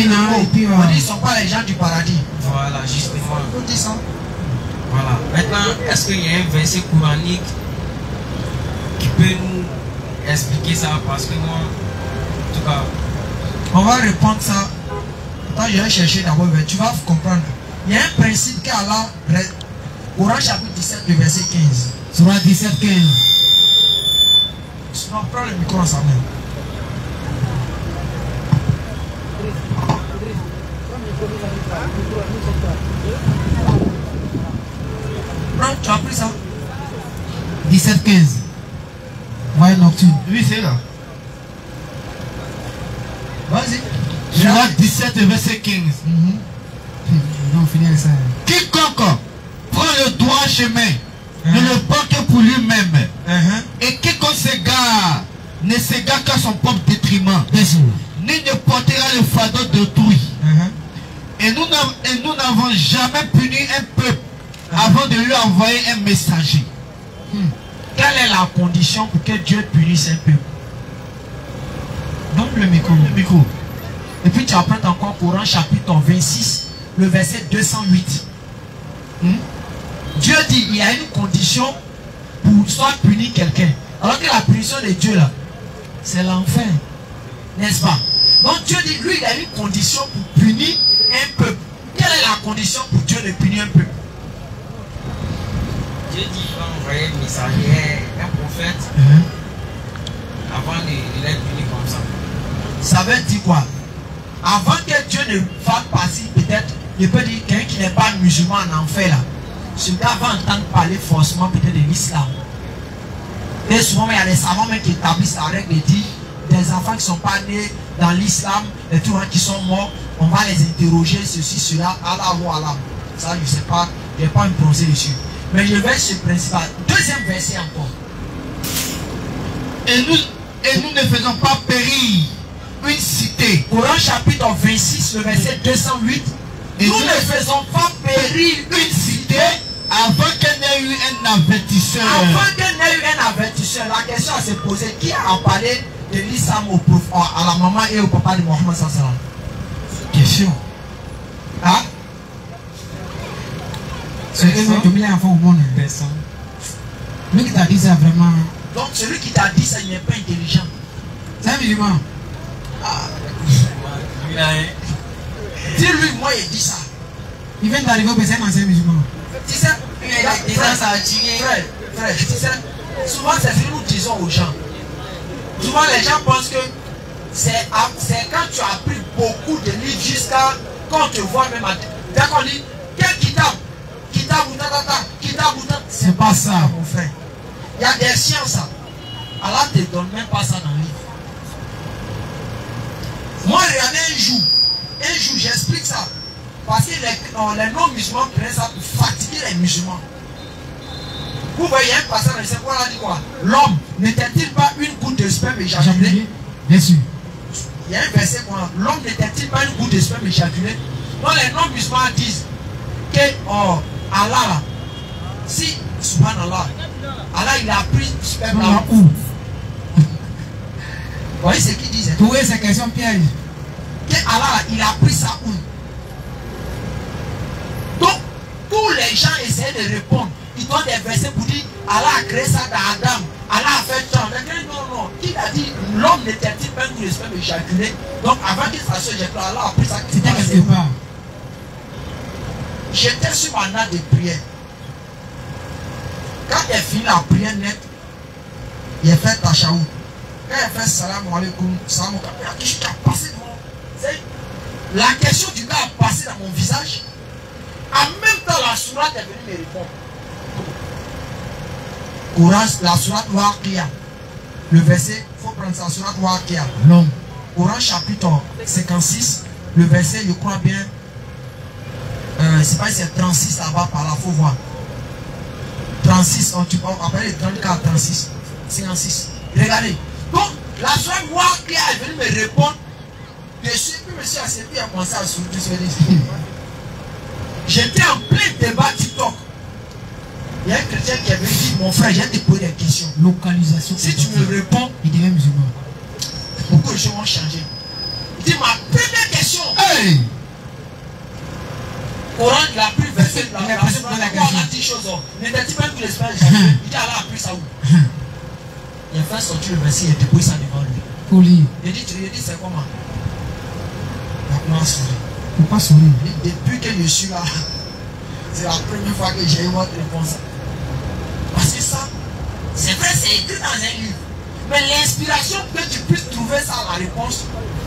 qu'ils ne sont pas les gens du paradis. Voilà, justement. On dit ça. Voilà. Maintenant, est-ce qu'il y a un verset coranique qui peut nous expliquer ça? Parce que moi, en tout cas, on va répondre ça. Attends, je vais chercher d'abord, tu vas comprendre. Il y a un principe qu'Allah, Coran chapitre 17, le verset 15. Surah 17, 15. Non, prends le micro en sa main. Prends, tu as pris ça? 17, 15. Voyez nocturne. Oui, c'est là. Vas-y. Surah 17, verset 15. Non, finir avec ça. Quiconque prend le droit chemin ne le porte pour lui-même. Et quiconque s'égare ne s'égare qu'à son propre détriment. Ni ne portera le fardeau d'autrui. Et nous n'avons jamais puni un peuple avant de lui envoyer un messager. Quelle est la condition pour que Dieu punisse un peuple? Donne le micro. Et puis tu apprends encore Coran chapitre 26, le verset 208. Dieu dit il y a une condition pour soit punir quelqu'un. Alors que la punition de Dieu là, c'est l'enfer. N'est-ce pas? Donc Dieu dit, lui il a une condition pour punir un peuple. Quelle est la condition pour Dieu de punir un peuple? Dieu dit qu'il va envoyer un messager, un prophète, avant de les punir comme ça. Ça veut dire quoi? Avant que Dieu ne fasse partie, peut-être, je peux dire quelqu'un qui n'est pas musulman en enfer là. Ce gars va entendre parler forcément peut-être de l'islam. Et souvent, il y a des savants même qui établissent la règle et disent des enfants qui ne sont pas nés dans l'islam, et tout qui sont morts, on va les interroger, ceci, cela, Allah ou Allah. Ça, je ne sais pas, je ne vais pas me prononcer dessus. Mais je vais ce principe. Deuxième verset encore. Et et nous ne faisons pas périr une cité. Coran chapitre 26, le verset 208. Et Nous ne faisons pas périr une cité avant qu'elle n'ait eu un avertisseur. avant qu'elle n'ait eu un avertisseur. La question à se poser, qui a parlé de l'islam à la maman et au papa de Mohammed sallallahu? Question. Hein? C'est que tu as un enfant au monde. Personne. Lui qui t'a dit ça vraiment. Donc celui qui t'a dit ça, il n'est pas intelligent. C'est un musulman. Dis-lui, moi il dit ça. Il vient d'arriver au PC, c'est un musulman. Tu sais, Déjà ça a tiré. frère, tu sais, souvent c'est ce que nous disons aux gens. Souvent les gens pensent que c'est quand tu as appris beaucoup de livres jusqu'à quand on te voit même à... Dès qu'on dit, quel kitab? Kitab ou tatata? Kitab ou tatata? C'est pas ça, mon frère. Il y a des sciences. Allah ne te donne même pas ça dans le livre. Moi, regardez un jour, j'explique ça. Parce que les non-musulmans prennent ça pour fatiguer les musulmans. Vous voyez un passage, c'est quoi là dit quoi? L'homme n'était-il pas une goutte de sperme éjaculée? Bien sûr. Il y a un verset quoi? L'homme n'était-il pas une goutte de sperme éjaculée? Donc les non-musulmans disent que Allah là, si subhanallah, Allah il a pris le sperme là où? Vous voyez ce qu'ils disent? Vous voyez ces questions pièges. Que Allah il a pris ça où? Donc tous les gens essaient de répondre. Ils donnent des versets pour dire Allah a créé ça dans Adam. Allah a fait ça. Non. Qui a dit l'homme n'était-il pas une espèce éjaculé? Donc avant qu'il fasse ce jet-là, Allah a pris ça. C'était quelque part. J'étais sur ma natte de prière. Quand il a fini la prière nette, il a fait tachaou. Quand il a fait salam alaikum, salam alaikum, il y a quelque chose qui a passé devant. La question du gars a passé dans mon visage. En même temps, la sourate est venue me répondre. Coran, la sourate Waqiya. Le verset, il faut prendre ça, sourate Waqiya. L'homme. Coran chapitre 56, le verset, je crois bien, c'est pas si c'est 36 là-bas par là, il faut voir. 36, tu peux appeler les 34, 36, 56. Regardez. Donc, la sourate Waqiya est venue me répondre. Dessus, puis monsieur a servi à commencer à soutenir ce livre. J'étais en plein débat TikTok. Il y a un chrétien qui avait dit, mon frère, j'ai te posé des questions. Localisation. Si tu me réponds, il devient musulman. Beaucoup de choses vont changer. Il dit, ma première question. Hey! Coran, il a pris verset de la question. On a dit choses. N'était-il pas que l'espace il dit, Allah a pris ça où? Il a fait sortir le verset, il a déposé ça devant lui. Pour lire. Il dit, c'est comment? Il a souri. Pourquoi sourire? Depuis que je suis là, c'est la première fois que j'ai eu votre réponse. Parce que ça, c'est vrai, c'est écrit dans un livre. Mais l'inspiration que tu puisses trouver ça, la réponse,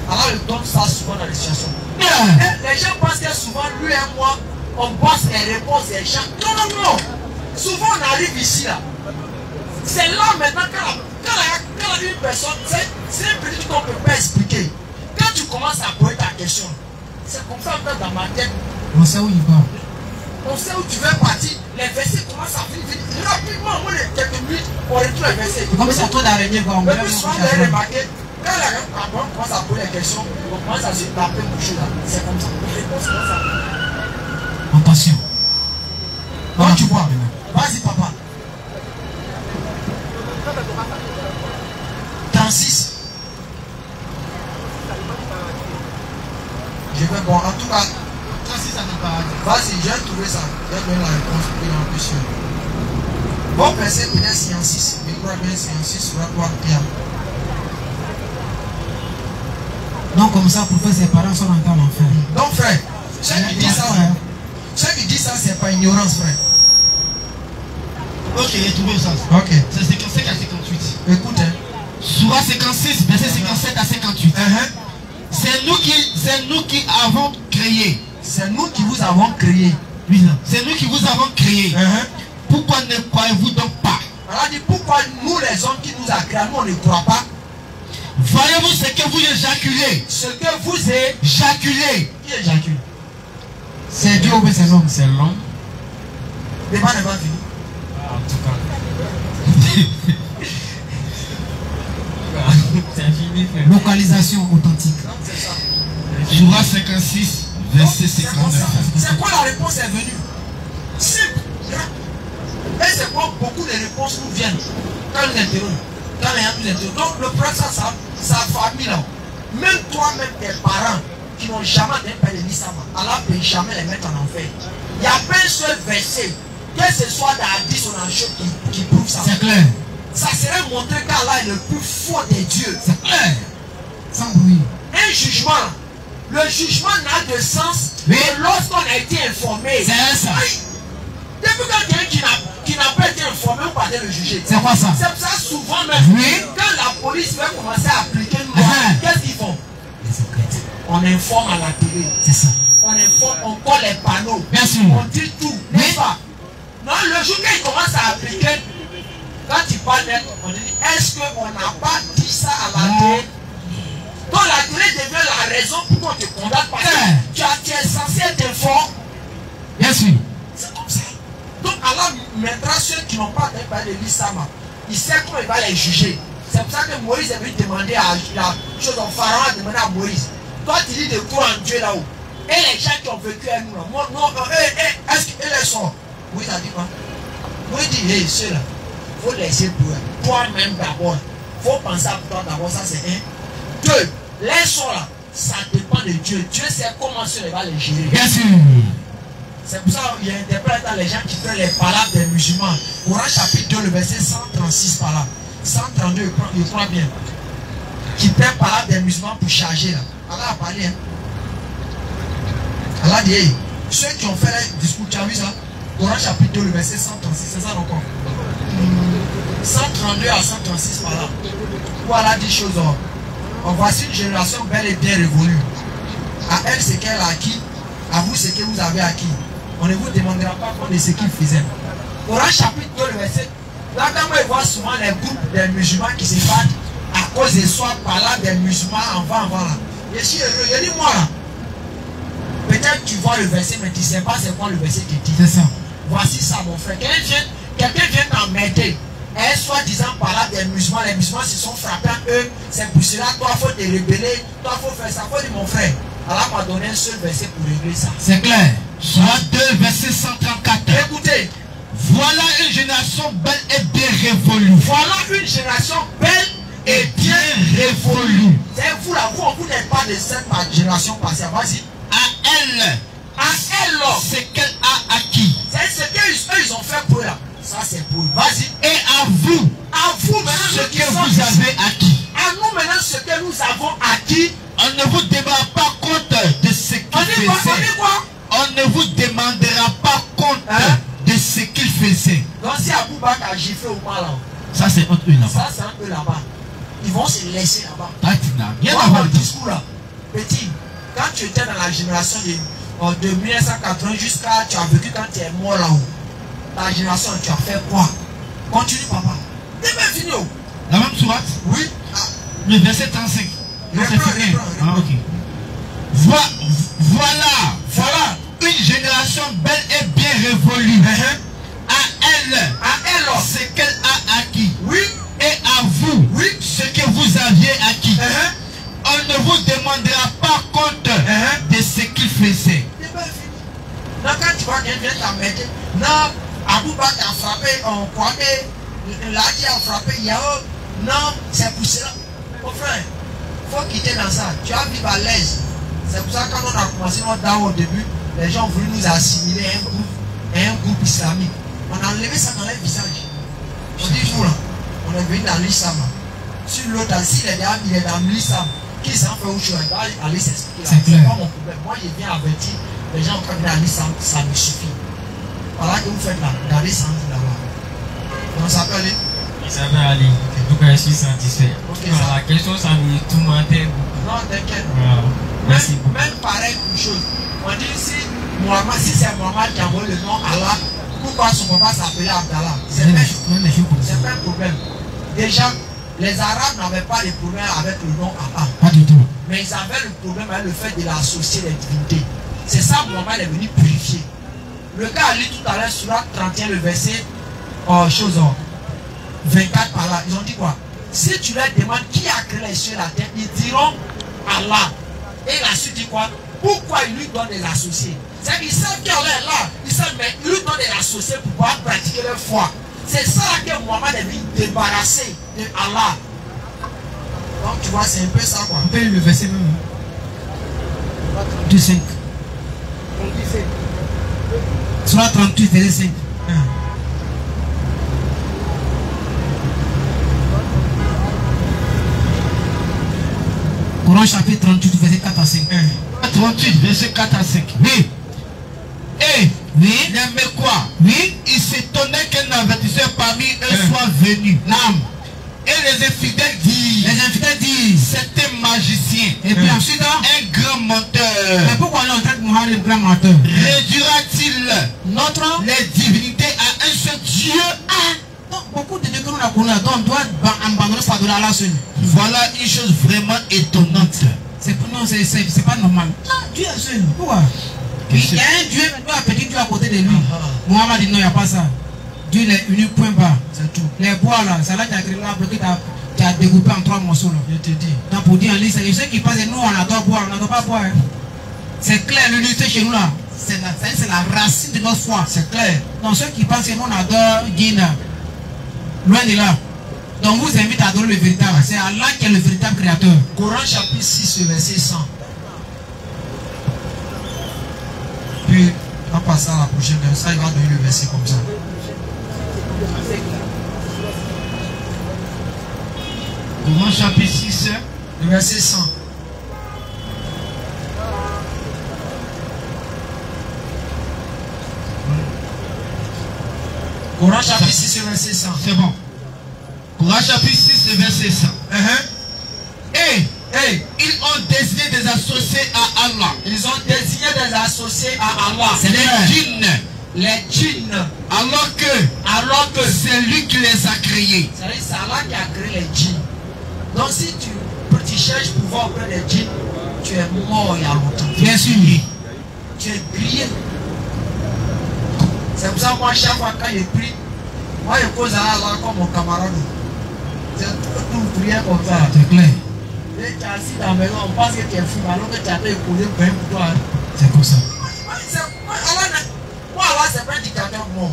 Allah le donne ça souvent dans les situations. Les gens pensent que souvent, lui et moi, on passe les réponses des gens. Non. Souvent, on arrive ici, là. C'est là maintenant quand une personne, c'est un petit truc qu'on ne peut pas expliquer. Quand tu commences à poser ta question, c'est comme ça dans ma tête. On sait où il va. On sait où tu veux partir. Les versets commencent à finir. Rapidement, au bout de quelques minutes, on retrouve les versets. Comme c'est trop d'araignée, quoi. Le plus souvent, vous avez remarqué, quand on commence à poser les questions, on commence à se taper quelque chose là. C'est comme ça. Les réponses comme ça. Attention. Donc tu vois. Vas-y, papa. 36. Je vais, bon, en tout cas, vas-y, j'ai trouvé ça. J'ai donné la réponse pour qu'il en plus sûr. Bon, verset peut-être c'est en 6. Je crois bien c'est en 6 sur la loi Pierre. Donc, comme ça, pour faire ses parents sont encore en enfer. Donc, frère, ceux qui disent ça, c'est pas ignorance, frère. Ok, j'ai trouvé ça. Ok. C'est 55 à 58. Écoute, hein. Surah 56, verset 57 à 58. C'est nous qui avons créé. C'est nous qui vous avons créé. C'est nous qui vous avons créé. Pourquoi ne croyez-vous donc pas? Alors dit pourquoi nous les hommes qui nous a créés, nous on ne croit pas. Voyez-vous ce que vous éjaculez? Ce que vous éjaculez. Qui éjacule? C'est Dieu ou c'est l'homme? C'est l'homme. Le débat n'est pas fini. En tout cas. C'est fini. Localisation authentique. Surah 56, verset 59. C'est quoi la réponse est venue? Simple. Et c'est quoi beaucoup de réponses nous viennent quand nous interrogeons. Quand les gens nous interrogent. Donc le problème, sa famille là. Même toi-même, tes parents qui n'ont jamais d'un père de l'islam, Allah ne peut jamais les mettre en enfer. Il n'y a pas un seul verset, que ce soit dans Hadith ou dans le show qui prouve ça. C'est clair. Ça serait montré qu'Allah est le plus fort des dieux. C'est clair. Sans bruit. Un jugement. Le jugement n'a de sens que lorsqu'on a été informé. C'est ça. Depuis quelqu'un qui n'a pas été informé, on va le juger. C'est quoi ça? C'est pour ça souvent même, quand la police va commencer à appliquer une loi, qu'est-ce qu'ils font? On informe à la télé. C'est ça. On informe, on colle les panneaux. Bien sûr. On dit tout, n'est-ce pas? Non, le jour qu'il commence à appliquer, quand il parle net, on dit, est-ce qu'on n'a pas dit ça à la télé? Donc la télé devient la raison pour qu'on te condamne parce que tu es censé être informé. Bien sûr. C'est comme ça. Donc Allah mettra ceux qui n'ont pas parlé de l'islam. Il sait comment il va les juger. C'est pour ça que Moïse est venu demander à la chose en Pharaon a demandé à Moïse. Toi tu dis de croire en Dieu là-haut. Et les gens qui ont vécu à nous là. Est-ce qu'ils les sont? Moïse a dit quoi? Moïse dit, hé ceux-là, il faut laisser pour eux. Toi-même d'abord. Il faut penser à toi d'abord. Ça c'est un. Deux, les sons là, ça dépend de Dieu. Dieu sait comment ceux-là va les gérer. Bien sûr. C'est pour ça qu'il y a interprète dans les gens qui prennent les palabres des musulmans. Coran chapitre 2, le verset 136 par là. 132, il croit bien. Qui prennent les palabres des musulmans pour charger là. Allah a parlé. Hein. Allah dit, hey, ceux qui ont fait le discours, tu as vu ça? Coran chapitre 2, le verset 136, c'est ça encore. 132 à 136 par là. Où Allah dit chose. Voici une génération belle et bien révolue. À elle, c'est qu'elle a acquis. À vous, c'est que vous avez acquis. On ne vous demandera pas compte de ce qu'ils faisaient. Coran chapitre 2, le verset. Là, quand on voit souvent les groupes des musulmans qui se battent à cause des soins par là des musulmans avant là. Je suis heureux. Je dis moi là. Peut-être tu vois le verset, mais tu ne sais pas c'est quoi le verset qui dit. C'est ça. Voici ça, mon frère. Quelqu'un vient t'emmerder. Et soi-disant par là des musulmans, les musulmans se sont frappés à eux. C'est pour cela, toi, il faut te rebeller. Toi, il faut faire ça. Il faut dire, mon frère. Allah m'a donné un seul verset pour régler ça. C'est clair. Surah 2, verset 134. Écoutez. Voilà une génération belle et bien révolue. Voilà une génération belle et bien révolue. C'est vous là, vous n'êtes pas de cette génération passée. Vas-y. À elle, ce qu'elle a acquis. C'est ce qu'ils ont fait pour là. Ça c'est pour eux. Vas-y. Et à vous, maintenant, ce que vous avez acquis. À nous maintenant, ce que nous avons acquis. On ne vous demandera pas compte de ce qu'il faisait. On ne vous demandera pas compte de ce qu'il faisait. Donc si Abou Bakr a giflé ou pas là. Ça c'est entre eux là-bas. Ça c'est un peu là-bas. Ils vont se laisser là-bas. Bien avant le discours là. Petit, quand tu étais dans la génération de 1980 jusqu'à tu as vécu quand tu es mort là-haut. Ta génération, tu as fait quoi? Continue papa. C'est bien fini. La même sourate? Oui. Le verset 35. Voilà une génération belle et bien révolue. À elle, ce qu'elle a acquis. Oui. Et à vous, ce que vous aviez acquis. On ne vous demandera pas compte de ce qu'il faisait. C'est bien fini. Donc quand tu vois quelqu'un vient t'emmerder, non, Abou Bakr a frappé, Kwame, Ladi a frappé, Yao. Non, c'est pour cela. Mon frère, il faut quitter dans ça. Tu vas vivre à l'aise. C'est pour ça que quand on a commencé notre dame au début, les gens ont voulu nous assimiler à un groupe islamique. On a enlevé ça dans les visages. On dit nous là, on est venu dans l'islam. Sur l'autre, s'il est dans l'islam, qui s'en fait autre chose, il va aller s'expliquer. C'est pas mon problème. Moi, je viens avertir les gens qui viennent dans l'islam, ça me suffit. Voilà que vous faites là, regardez sans là-bas. Comment ça s'appelle? Il s'appelle Ali. En tout cas, je suis satisfait. La question, ça me tourmentait beaucoup. Non, t'inquiète. Merci beaucoup. Même pareil, une chose. On dit si c'est Mohamed qui a envoyé le nom Allah, pourquoi son papa s'appelait Abdallah? C'est pas un problème. Déjà, les Arabes n'avaient pas de problème avec le nom Allah. Pas du tout. Mais ils avaient le problème avec le fait de l'associer les divinités. C'est ça, Mohamed est venu purifier. Le gars a lu tout à l'heure sur la 31, le verset, 24 par là. Ils ont dit quoi? Si tu leur demandes qui a créé les cieux et la terre, ils diront Allah. Et la suite dit quoi? Pourquoi il lui donne des associés? C'est qu'ils savent qu'Allah est là. Ils savent, mais il lui donne des associés pour pouvoir pratiquer leur foi. C'est ça que Mohamed est venu débarrasser de Allah. Donc tu vois, c'est un peu ça quoi. On peut le verset même. 5. Surah 38, verset 5. Coran chapitre 38, verset 4 à 5. 38, verset 4 à 5. Oui. Et oui. n'aimait quoi? Oui. Il s'étonnait qu'un avertisseur parmi eux soit venu. Nam. Et les infidèles disent. Les infidèles disent. C'est un magicien. Et puis ensuite, un grand menteur. Mais pourquoi on est en train de mourir le grand menteur? Réduira-t-il les divinités à un seul Dieu? Donc, beaucoup de Dieu que nous avons connus, donc on doit abandonner ça de Allah seul. Voilà une chose vraiment étonnante. C'est pour nous, c'est pas normal. Dieu est seul. Pourquoi? Il y a un Dieu, mais il y a un petit Dieu à côté de lui. Mohamed dit non, il n'y a pas ça. Dieu est unique, point bas. C'est tout. Les bois là, c'est là que tu as créé l'arbre que tu as découpé en 3 morceaux là. Je te dis. Donc pour dire en ligne, c'est ceux qui passent, nous on adore boire, on n'adore pas boire. Hein. C'est clair, l'unité chez nous là. C'est la racine de notre foi. C'est clair. Donc ceux qui pensent que nous on adore Guina, loin de là. Donc vous invite à adorer le véritable. C'est Allah qui est le véritable créateur. Coran chapitre 6, verset 100. Puis, on va passer à la prochaine. Ça, il va donner le verset comme ça. Coran chapitre 6, le verset 100. Coran chapitre 6, verset 100. C'est bon. Coran chapitre 6, verset 100. Et ils ont désigné des associés à Allah. Ils ont désigné des associés à Allah. C'est les djinns. Les djinns. Alors que c'est lui qui les a créés. C'est Allah qui a créé les djinns. Donc si tu cherches pouvoir auprès des djinns, tu es mort il y a longtemps. Bien sûr. Tu es grillé. C'est pour ça que moi, chaque fois quand je prie, moi je pose à Allah comme mon camarade. C'est tout prière comme ça. C'est clair. Et tu es assis dans la maison, on pense que tu es fou, alors que tu as été épaulé pour toi. C'est comme ça. Moi, Allah, c'est pas un dictateur mort.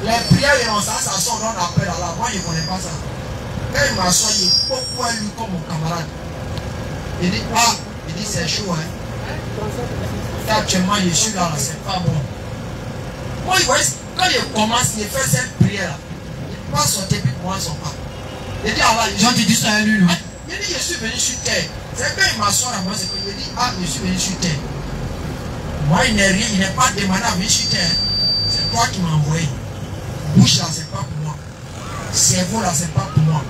Les prières, ça sort, on appelle Allah. Moi, je ne connais pas ça. Quand il m'assoit, il est pourquoi lui comme mon camarade. Il dit, c'est chaud, hein. Et actuellement, je suis là, c'est pas bon. Moi, quand il commence, il fait cette prière, il ne peut pas sortir puis moi son pas. Il dit, Allah, Jean, tu dis ça à lui, non? Il dit, je suis venu sur terre. C'est quand il m'assoit là, moi, c'est que il dit, je suis venu sur terre. Moi, il n'est rien, il n'est pas demandé à venir sur terre. C'est toi qui m'as envoyé. Bouche là, c'est pas pour moi. Cerveau là, c'est pas pour moi.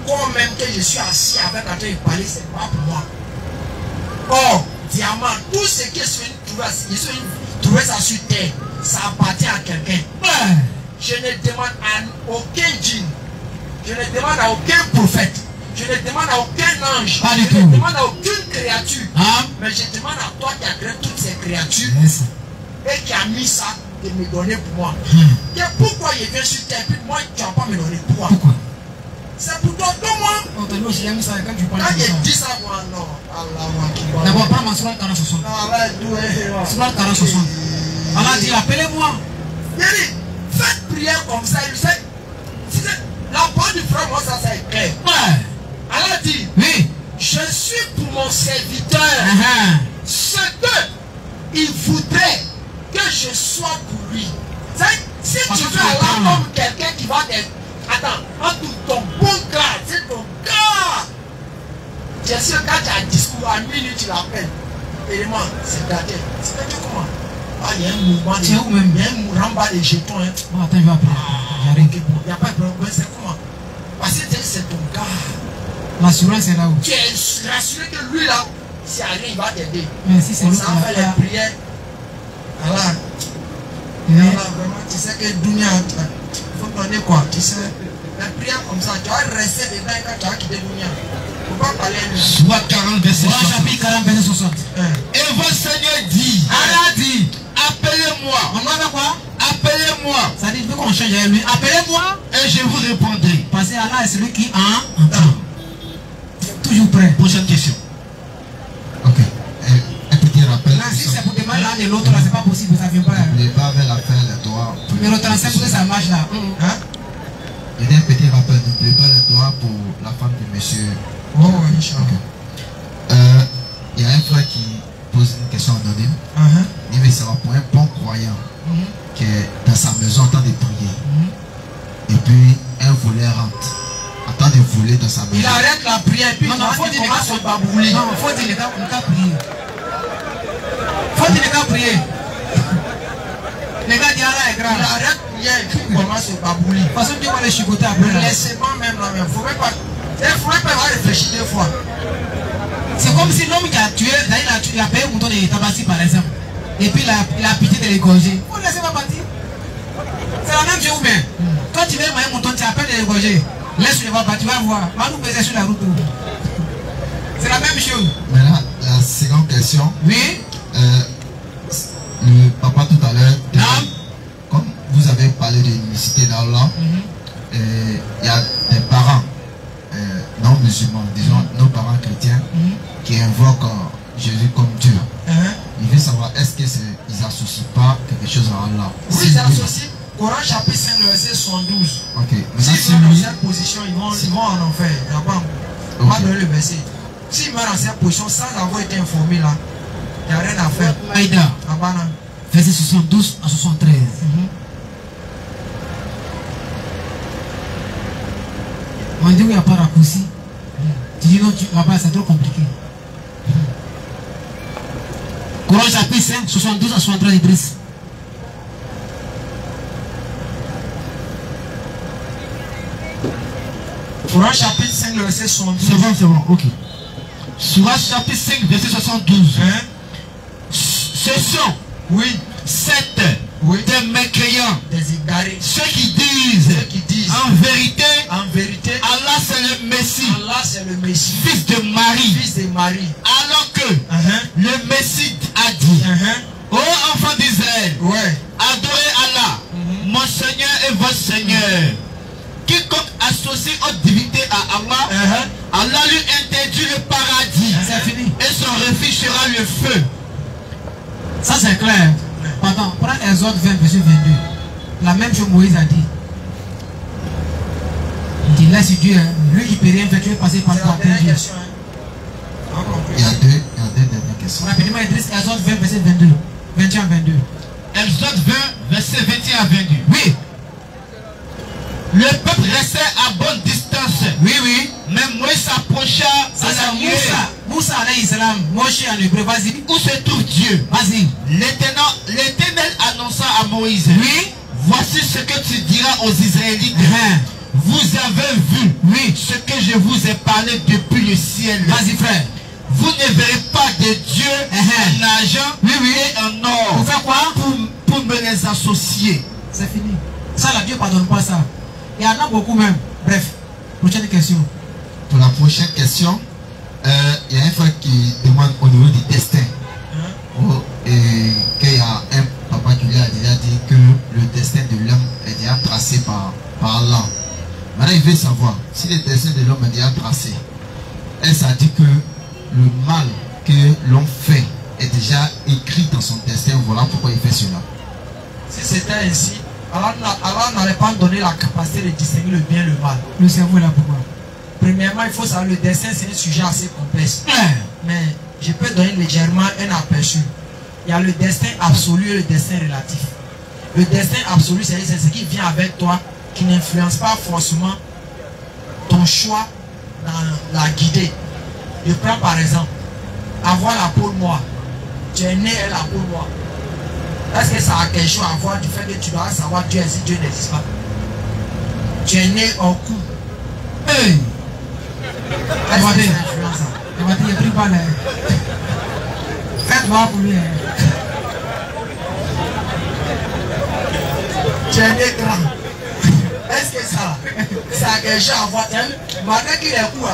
Quand même que je suis assis avec un train de parler, c'est pas pour moi. Or, diamant, tout ce qui est trouvé ça sur terre, ça appartient à quelqu'un. Je ne demande à aucun djinn. Je ne demande à aucun prophète. Je ne demande à aucun ange. Je ne demande à aucune créature. Mais je demande à toi qui as créé toutes ces créatures et qui a mis ça de me donner pour moi. Et pourquoi il vient sur terre puis moi tu ne vas pas me donner pourquoi? C'est pour toi, moi. Quand il dit ça, moi non. D'abord, pas ma sourate 40 60. Sourate 40 60. Allah dit, appelez-moi. Il dit, faites prière comme ça. La parole du frère, moi, ça c'est clair. Allah dit, oui, je suis pour mon serviteur. Ce que il voudrait que je sois pour lui. Si tu veux Allah comme quelqu'un qui va te... Attends, ton bon gars, c'est ton gars. Tu es sûr quand tu as un discours à minute, tu l'appelles. Et moi, c'est gâté. C'est gâté comment? Il y a un mouvement, il y a un mouvement de jetons. Attends, je vais appeler. Il n'y a pas de problème, c'est comment? Parce que c'est ton gars. L'assurance est là où? Tu es rassuré que lui là, si rien, il va t'aider. Mais si c'est lui qui va faire les prières. Allah. Vraiment, tu sais que Dunia, il faut donner quoi? Tu sais, les prières comme ça, tu vas rester dedans quand tu vas quitter Dunia. Il ne faut pas parler de Soit 40 verset 60. Chapitre 40 verset 60. Et votre Seigneur dit, Allah dit, appelez-moi. On va faire quoi? Appelez appelez-moi. Ça dit, il faut qu'on change avec lui. Appelez-moi. Et je vous répondrai. Parce que Allah est celui qui entend. Toujours prêt. Prochaine question. Ok. Un petit rappel. Là, si c'est pour demander l'un de l'autre, là, c'est pas possible, ça vient pas. N'oubliez pas avec l'affaire des doigts. Numéro 35 pour que ça marche là. Hein? Il y a un petit rappel. N'oubliez pas les doigts pour la femme de monsieur. Oh, oui, Inch'Allah. Il y a un frère qui pose une question anonyme. Il veut savoir pour un bon croyant qui est dans sa maison en train de prier. Et puis un voleur rentre en train de voler dans sa maison. Il arrête la prière et puis Non, il faut dire commence à se babouler. Non, faut dire les gars, on t'a prié. Faut dire les gars prier. Les gars disent Allah est Il grave. arrête la prière et puis il commence à se babouler. Parce que Dieu va les chicoter après. là. Laissez-moi même là, mais il ne faut même pas. Il faut même pas réfléchir deux fois. C'est comme si l'homme qui a tué, il a payé un mouton de Tabassi par exemple. Et puis il a pitié de l'égorger. Vous ne laissez pas partir. C'est la même chose ou bien. Quand tu veux un mouton, tu appelles de l'égorger. Laisse-le voir, tu vas voir. Va nous baiser sur la route. C'est la même chose. Maintenant, la seconde question. Oui. Le papa tout à l'heure, comme vous avez parlé de l'unicité d'Allah, il y a des parents non musulmans, disons nos parents chrétiens, qui invoquent Jésus comme Dieu. Il veut savoir est-ce qu'ils n'associent pas quelque chose à Allah. Oui, ils associent. Coran chapitre 5, le verset 72. Ok. S'ils Si meurent dans lui, cette position, ils vont en enfer. Il n'y a pas. On va donner le verset. S'ils meurent dans cette position sans avoir été informés là, il n'y a rien à faire. Maïda, Abana. verset 72 à 73. On dit où il n'y a pas raccourci. Tu dis non, là-bas c'est trop compliqué. Coran chapitre 5, 72 à 73 Idriss. Coran chapitre 5, le verset 72. C'est bon, ok. Surah chapitre 5, verset 72. Ce sont, Oui, des mécréants, des égarés. ceux qui disent, en vérité, Allah c'est le Messie, Allah c'est le Messie, fils de Marie, fils de Marie. alors que le Messie a dit, ô enfants d'Israël, adorez Allah, mon Seigneur et votre Seigneur. Quiconque associe autre divinité à Allah, Allah lui interdit le paradis C'est fini. et son refuge sera le feu. Ça c'est clair. Pardon, prends Exode 20, verset 22. La même chose Moïse a dit. Il dit laisse Dieu, lui qui peut rien faire, tu veux passer par C'est la toi. dernière question. il y a deux dernières questions. Rapidement, Idriss, Exode 20, verset 22. 21 22. Exode 20, verset 21 à 22. Oui. Le peuple restait à bonne distance. Oui. Mais Moïse s'approcha Ça de la c'est nuée. Moussa alayhi salam, Moshe en hébreu, vas-y. Où se trouve Dieu? Vas-y. L'Éternel annonça à Moïse. Oui. Voici ce que tu diras aux Israélites. Vous avez vu ce que je vous ai parlé depuis le ciel. Vas-y frère. Vous ne verrez pas de Dieu en argent et en or. Pour faire quoi? Pour me les associer. C'est fini. Ça là, Dieu pardonne pas ça. Il y en a beaucoup même. Bref, prochaine question. Pour la prochaine question, il y a un frère qui demande au niveau du destin. Et qu'il y a un papa qui lui a déjà dit que le destin de l'homme est déjà tracé par Allah. Maintenant, il veut savoir si le destin de l'homme est déjà tracé. Et ça dit que le mal que l'homme fait est déjà écrit dans son destin. Voilà pourquoi il fait cela. Si c'était ainsi, Allah n'allait pas donner la capacité de distinguer le bien et le mal. Le cerveau est là pourquoi? Premièrement, il faut savoir le destin, c'est un sujet assez complexe. Mais je peux donner légèrement un aperçu. Il y a le destin absolu et le destin relatif. Le destin absolu, c'est ce qui vient avec toi, qui n'influence pas forcément ton choix dans la guider. Je prends par exemple, avoir la peau noire. Tu es né avec la peau noire. Est-ce que ça a quelque chose à voir du fait que tu dois savoir Dieu si Dieu n'existe pas? Tu es né en cou. Hey! Est-ce que ça influence ça? Il m'a dit, il a pris balle. Faites voir pour lui. Tu es né grand. est-ce que ça a quelque chose à voir? Malgré qu'il est coup,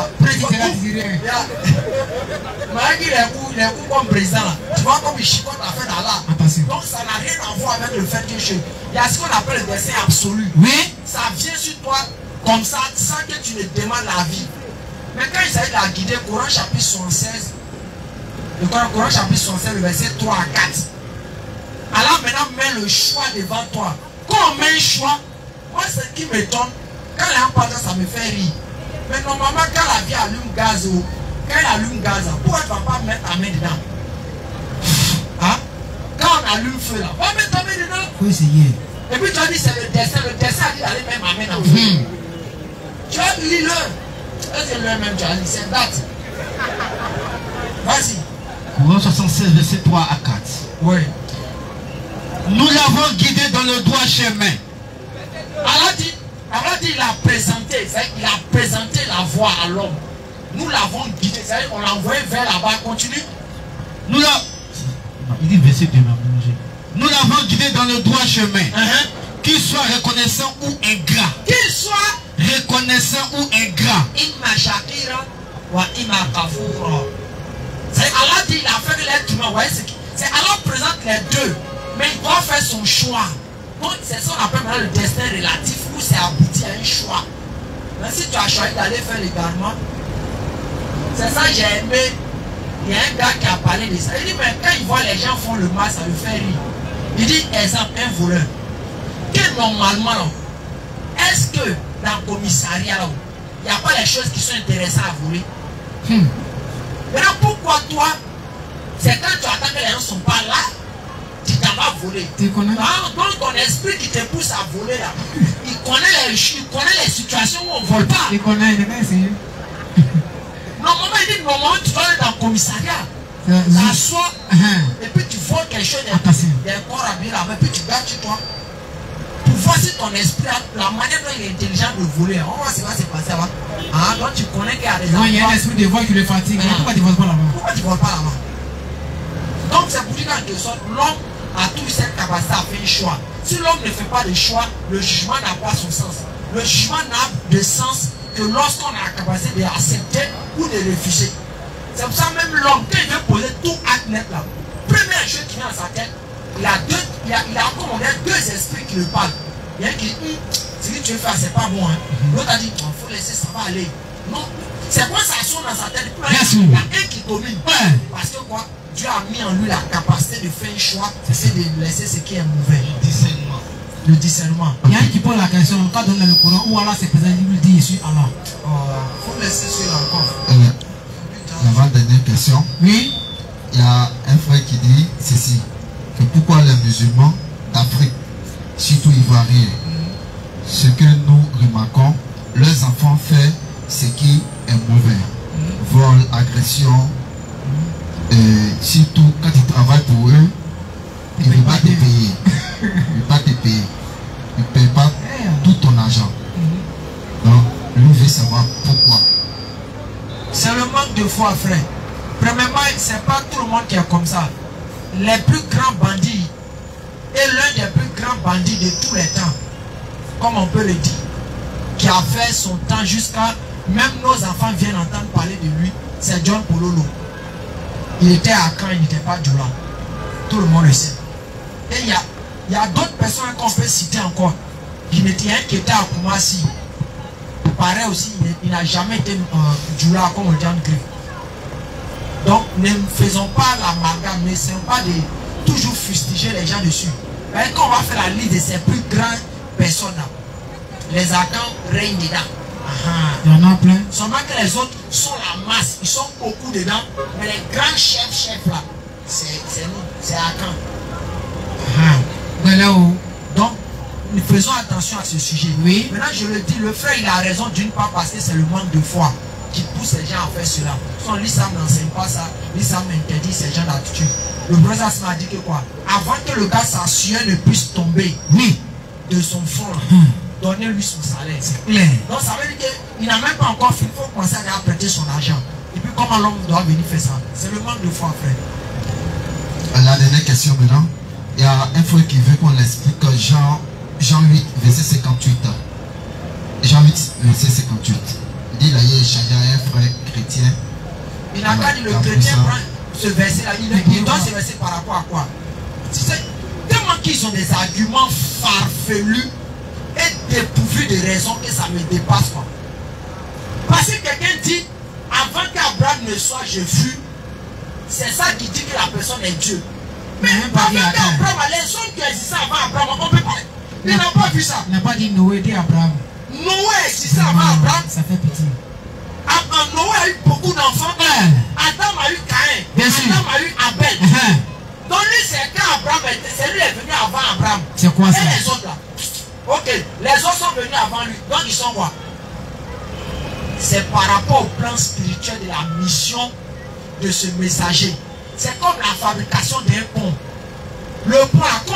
malgré qu'il est coup comme président, tu vois comme il chicote la fin d'Allah. Donc ça n'a rien à voir avec le fait que il y a ce qu'on appelle le destin absolu. Oui. Ça vient sur toi comme ça, sans que tu ne demandes la vie. Mais quand il s'agit de la guider, Coran chapitre 76, le Coran chapitre 76, le verset 3 à 4. Allah maintenant met le choix devant toi. Quand on met un choix, moi ce qui m'étonne, quand il y a un partant, ça me fait rire. Mais normalement, quand la vie allume gaz, quand elle allume gaz, pourquoi tu ne vas pas mettre ta main dedans? Hein? Quand on allume feu là, va mettre ta main dedans. Faut essayer. Et puis tu as dit c'est le destin a dit d'aller mettre ma main dans le feu. Tu as dit le. Est-ce que le même tu as dit c'est date? Vas-y. Coran 76, verset 3 à 4. Oui. Nous l'avons guidé dans le droit chemin. Allah dit, il a présenté, il a présenté la voie à l'homme. Nous l'avons guidé, c'est-à-dire on l'a envoyé vers là-bas, continue. Il dit verset 2. Nous l'avons guidé dans le droit chemin. Qu'il soit reconnaissant ou ingrat. Qu'il soit reconnaissant ou ingrat. Imma shakira wa imma kafura. C'est Allah dit, il a fait l'être humain. Vous voyez, c'est Allah présente les deux. Mais il doit faire son choix. Donc c'est ce qu'on appelle maintenant le destin relatif où c'est abouti à un choix. Mais si tu as choisi d'aller faire l'égarement, c'est ça que j'ai aimé. Il y a un gars qui a parlé de ça. Il dit, mais quand il voit les gens font le mal, ça le fait rire. Il dit, exemple, un voleur. Que normalement, est-ce que dans le commissariat, il n'y a pas les choses qui sont intéressantes à voler? Maintenant, pourquoi toi, c'est quand tu attends que les gens ne sont pas là, tu t'en vas voler. Tu connais? Donc ton esprit qui te pousse à voler là, il connaît les situations où on ne vole pas. Il connaît, il va essayer. Normalement, il dit, normalement, tu dois aller dans le commissariat. T'assois, et puis tu voles quelque chose, des corps habillés là, et puis tu gardes chez toi. Pour voir si ton esprit, la manière dont il est intelligent de voler, on va voir ce qui va se passer là-bas. Donc tu connais qu'il y a des endroits. Il y a un esprit de voix qui le fatigue. Pourquoi tu ne voles pas là-bas? Pourquoi tu ne voles pas là-bas? Donc c'est pour dire qu'en quelque sorte, l'homme a toute cette capacité à faire un choix. Si l'homme ne fait pas de choix, le jugement n'a pas son sens. Le jugement n'a de sens que lorsqu'on a la capacité d'accepter ou de refuser. C'est pour ça même l'homme, quand il veut poser tout acte net là, première chose qui vient dans sa tête, il a comme on dit deux esprits qui le parlent. Il y a un qui dit, ce que tu veux faire, c'est pas bon. L'autre a dit, il faut laisser, ça va aller. Non, c'est quoi ça sonne dans sa tête? Il y a un qui domine. Parce que quoi? Dieu a mis en lui la capacité de faire un choix, c'est de laisser ce qui est mauvais. Le discernement. Il y a un qui pose la question, quand on est le Coran, où Allah s'est présent, il dit, je suis Allah. Il faut laisser sur encore. L'avant-dernière question. Oui. Il y a un frère qui dit ceci, que pourquoi les musulmans d'Afrique, surtout ivoiriens, ce que nous remarquons, leurs enfants font ce qui est mauvais. Vol, agression, surtout quand ils travaillent pour eux, ils ne veulent pas te payer. Ils ne veulent pas te payer. Ils ne payent pas tout ton argent. Donc, lui veut savoir pourquoi. C'est le manque de foi, frère. Premièrement, ce n'est pas tout le monde qui est comme ça. Les plus grands bandits et l'un des plus grands bandits de tous les temps, comme on peut le dire, qui a fait son temps jusqu'à même nos enfants viennent entendre parler de lui, c'est John Pololo. Il était à Caen, il n'était pas Djoula. Tout le monde le sait. Et il y a d'autres personnes qu'on peut citer encore. Il était un qui était à Koumassi. Pareil aussi, il n'a jamais été Djoula comme on dit en grec. Donc ne faisons pas l'amalgame, ne faisons pas de toujours fustiger les gens dessus. Mais quand on va faire la liste de ces plus grandes personnes là, les Akans règnent dedans. Il y en a plein. Seulement que les autres sont la masse, ils sont beaucoup dedans, mais les grands chefs là, c'est nous, c'est Akan. Donc, nous faisons attention à ce sujet. Oui. Maintenant, je le dis, le frère, il a raison d'une part parce que c'est le manque de foi qui pousse les gens à faire cela. L'islam n'enseigne pas ça, l'islam interdit ces gens d'attitude. Le professeur m'a dit que quoi? Avant que le gars sa sueur ne puisse tomber de son front, donnez-lui son salaire. C'est clair. Donc ça veut dire qu'il n'a même pas encore fini, il faut commencer à prêter son argent. Et puis comment l'homme doit venir faire ça? C'est le manque de foi, frère. La dernière question maintenant. Il y a un frère qui veut qu'on l'explique Jean 8, verset 58. Jean 8, verset 58. Il dit, là, il y a échangé à un frère chrétien. Il n'a qu'à dire le chrétien prend ce verset-là. Il doit se verser par rapport à quoi? Tellement qu'ils ont des arguments farfelus et dépourvus de raison que ça me dépasse pas. Parce que quelqu'un dit, avant qu'Abraham ne soit Jésus, c'est ça qui dit que la personne est Dieu. Mais avant qu'Abraham, les hommes qui existaient avant Abraham, on peut pas. Il n'a pas vu ça. Il n'a pas dit Noé, dit Abraham. Noé existait avant Abraham. Ça fait petit. Noé a eu beaucoup d'enfants. Adam a eu Caïn. Adam a eu Abel. Donc lui, c'est quand Abraham c'est lui qui est venu avant Abraham. C'est quoi ça? Et les autres là. Ok, les autres sont venus avant lui. Donc ils sont quoi? C'est par rapport au plan spirituel de la mission de ce messager. C'est comme la fabrication d'un pont. Le pont là, quand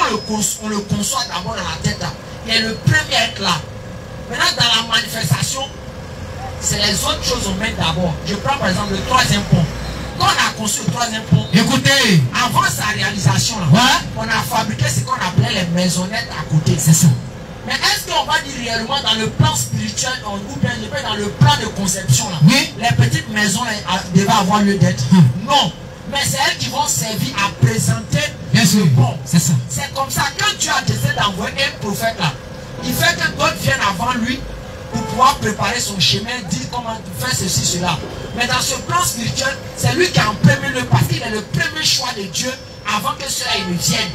on le conçoit d'abord dans la tête là, il est le premier à être là. Maintenant dans la manifestation, c'est les autres choses qu'on met d'abord. Je prends par exemple le troisième pont. Quand on a conçu le troisième pont, écoutez, avant sa réalisation là, on a fabriqué ce qu'on appelait les maisonnettes à côté. C'est ça. Mais est-ce qu'on va dire réellement dans le plan spirituel ou bien dans le plan de conception là, oui, les petites maisons là, devaient avoir lieu d'être? Non. Mais c'est elles qui vont servir à présenter le pont. C'est ça. C'est comme ça, quand tu as décidé d'envoyer un prophète là, il fait que d'autres viennent avant lui pour pouvoir préparer son chemin, dire comment faire ceci, cela. Mais dans ce plan spirituel, c'est lui qui est en premier lieu parce qu'il est le premier choix de Dieu avant que cela ne vienne.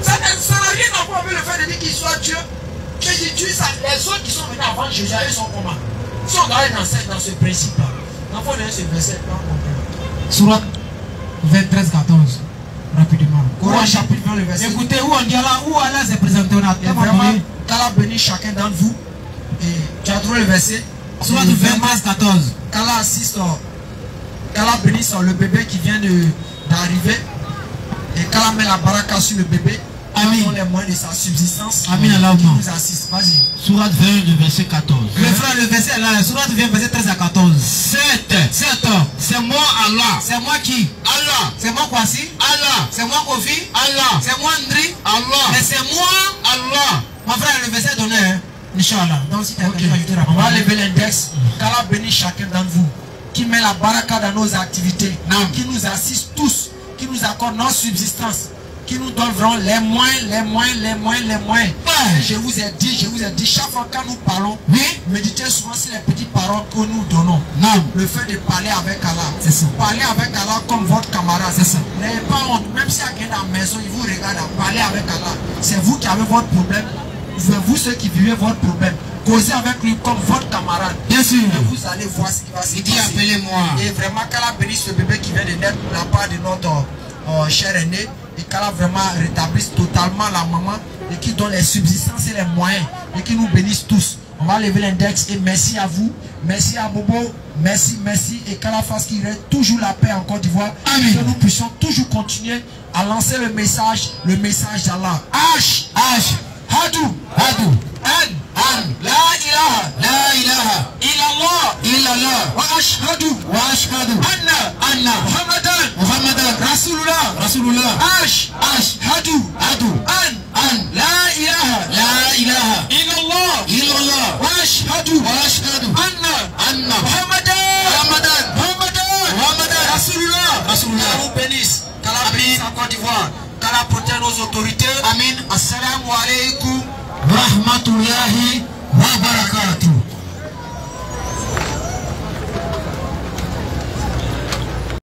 Ça n'a rien à voir avec le fait de dire qu'il soit Dieu. Que Dieu, ça, les autres qui sont venus avant Jésus, ils sont comment? Ils sont dans ce principe-là. Il faut donner ce verset-là. Surat 23, 14. Rapidement. Coran chapitre 20, le verset. Écoutez, où on dit là, où Allah s'est présenté, on a vraiment, qu'Allah bénisse chacun d'entre vous. Et tu as trouvé le verset. Surat 23, 14. Qu'Allah assiste, qu'Allah bénisse le bébé qui vient d'arriver. Et qu'Allah met la baraka sur le bébé. Amen. Les moyens de sa subsistance. Amen. Allah qui nous assiste. Vas-y. Surat 20, le verset 14. Le frère, le verset là, Surat 20, verset 13 à 14. 7. C'est moi Allah. C'est moi qui? Allah. C'est moi Kwasi? Allah. C'est moi Kofi? Allah. C'est moi Andri? Allah. Mais c'est moi Allah. Mon frère, le verset donné, hein? Inch'Allah. Donc si tu as ajouté on va lever l'index. Qu'Allah bénisse chacun d'entre vous. Qui met la baraka dans nos activités. Qui nous assiste tous. Qui nous accorde notre subsistance. Qui nous donne vraiment les moyens. Je vous ai dit, chaque fois que nous parlons, méditez souvent sur les petites paroles que nous donnons. Le fait de parler avec Allah. C'est ça. Parler avec Allah comme votre camarade. C'est ça. N'ayez pas honte, même si quelqu'un dans la maison, il vous regarde à parler avec Allah. C'est vous qui avez votre problème. C'est vous ceux qui vivez votre problème. Causez avec lui comme votre camarade. Bien sûr. Et vous allez voir ce qui va se passer. Il dit appelez-moi. Et vraiment, qu'Allah bénisse ce bébé qui vient de naître de la part de notre cher aîné. Et qu'Allah vraiment rétablisse totalement la maman. Et qui donne les subsistances et les moyens. Et qui nous bénisse tous. On va lever l'index. Et merci à vous. Merci à Bobo. Merci. Et qu'Allah fasse qu'il y ait toujours la paix en Côte d'Ivoire. Que nous puissions toujours continuer à lancer le message d'Allah. Hadou. La ilaha illallah wa ashhadu anna Muhammadan Rasulullah ashhadu an la ilaha illallah wa ashhadu anna Muhammadan Rasulullah. Nous bénisse. Qu'Allah bénisse en Côte d'Ivoire. Qu'Allah protège nos autorités. Amin. Assalamu alaikum. Rahmatullahi wa barakatuh.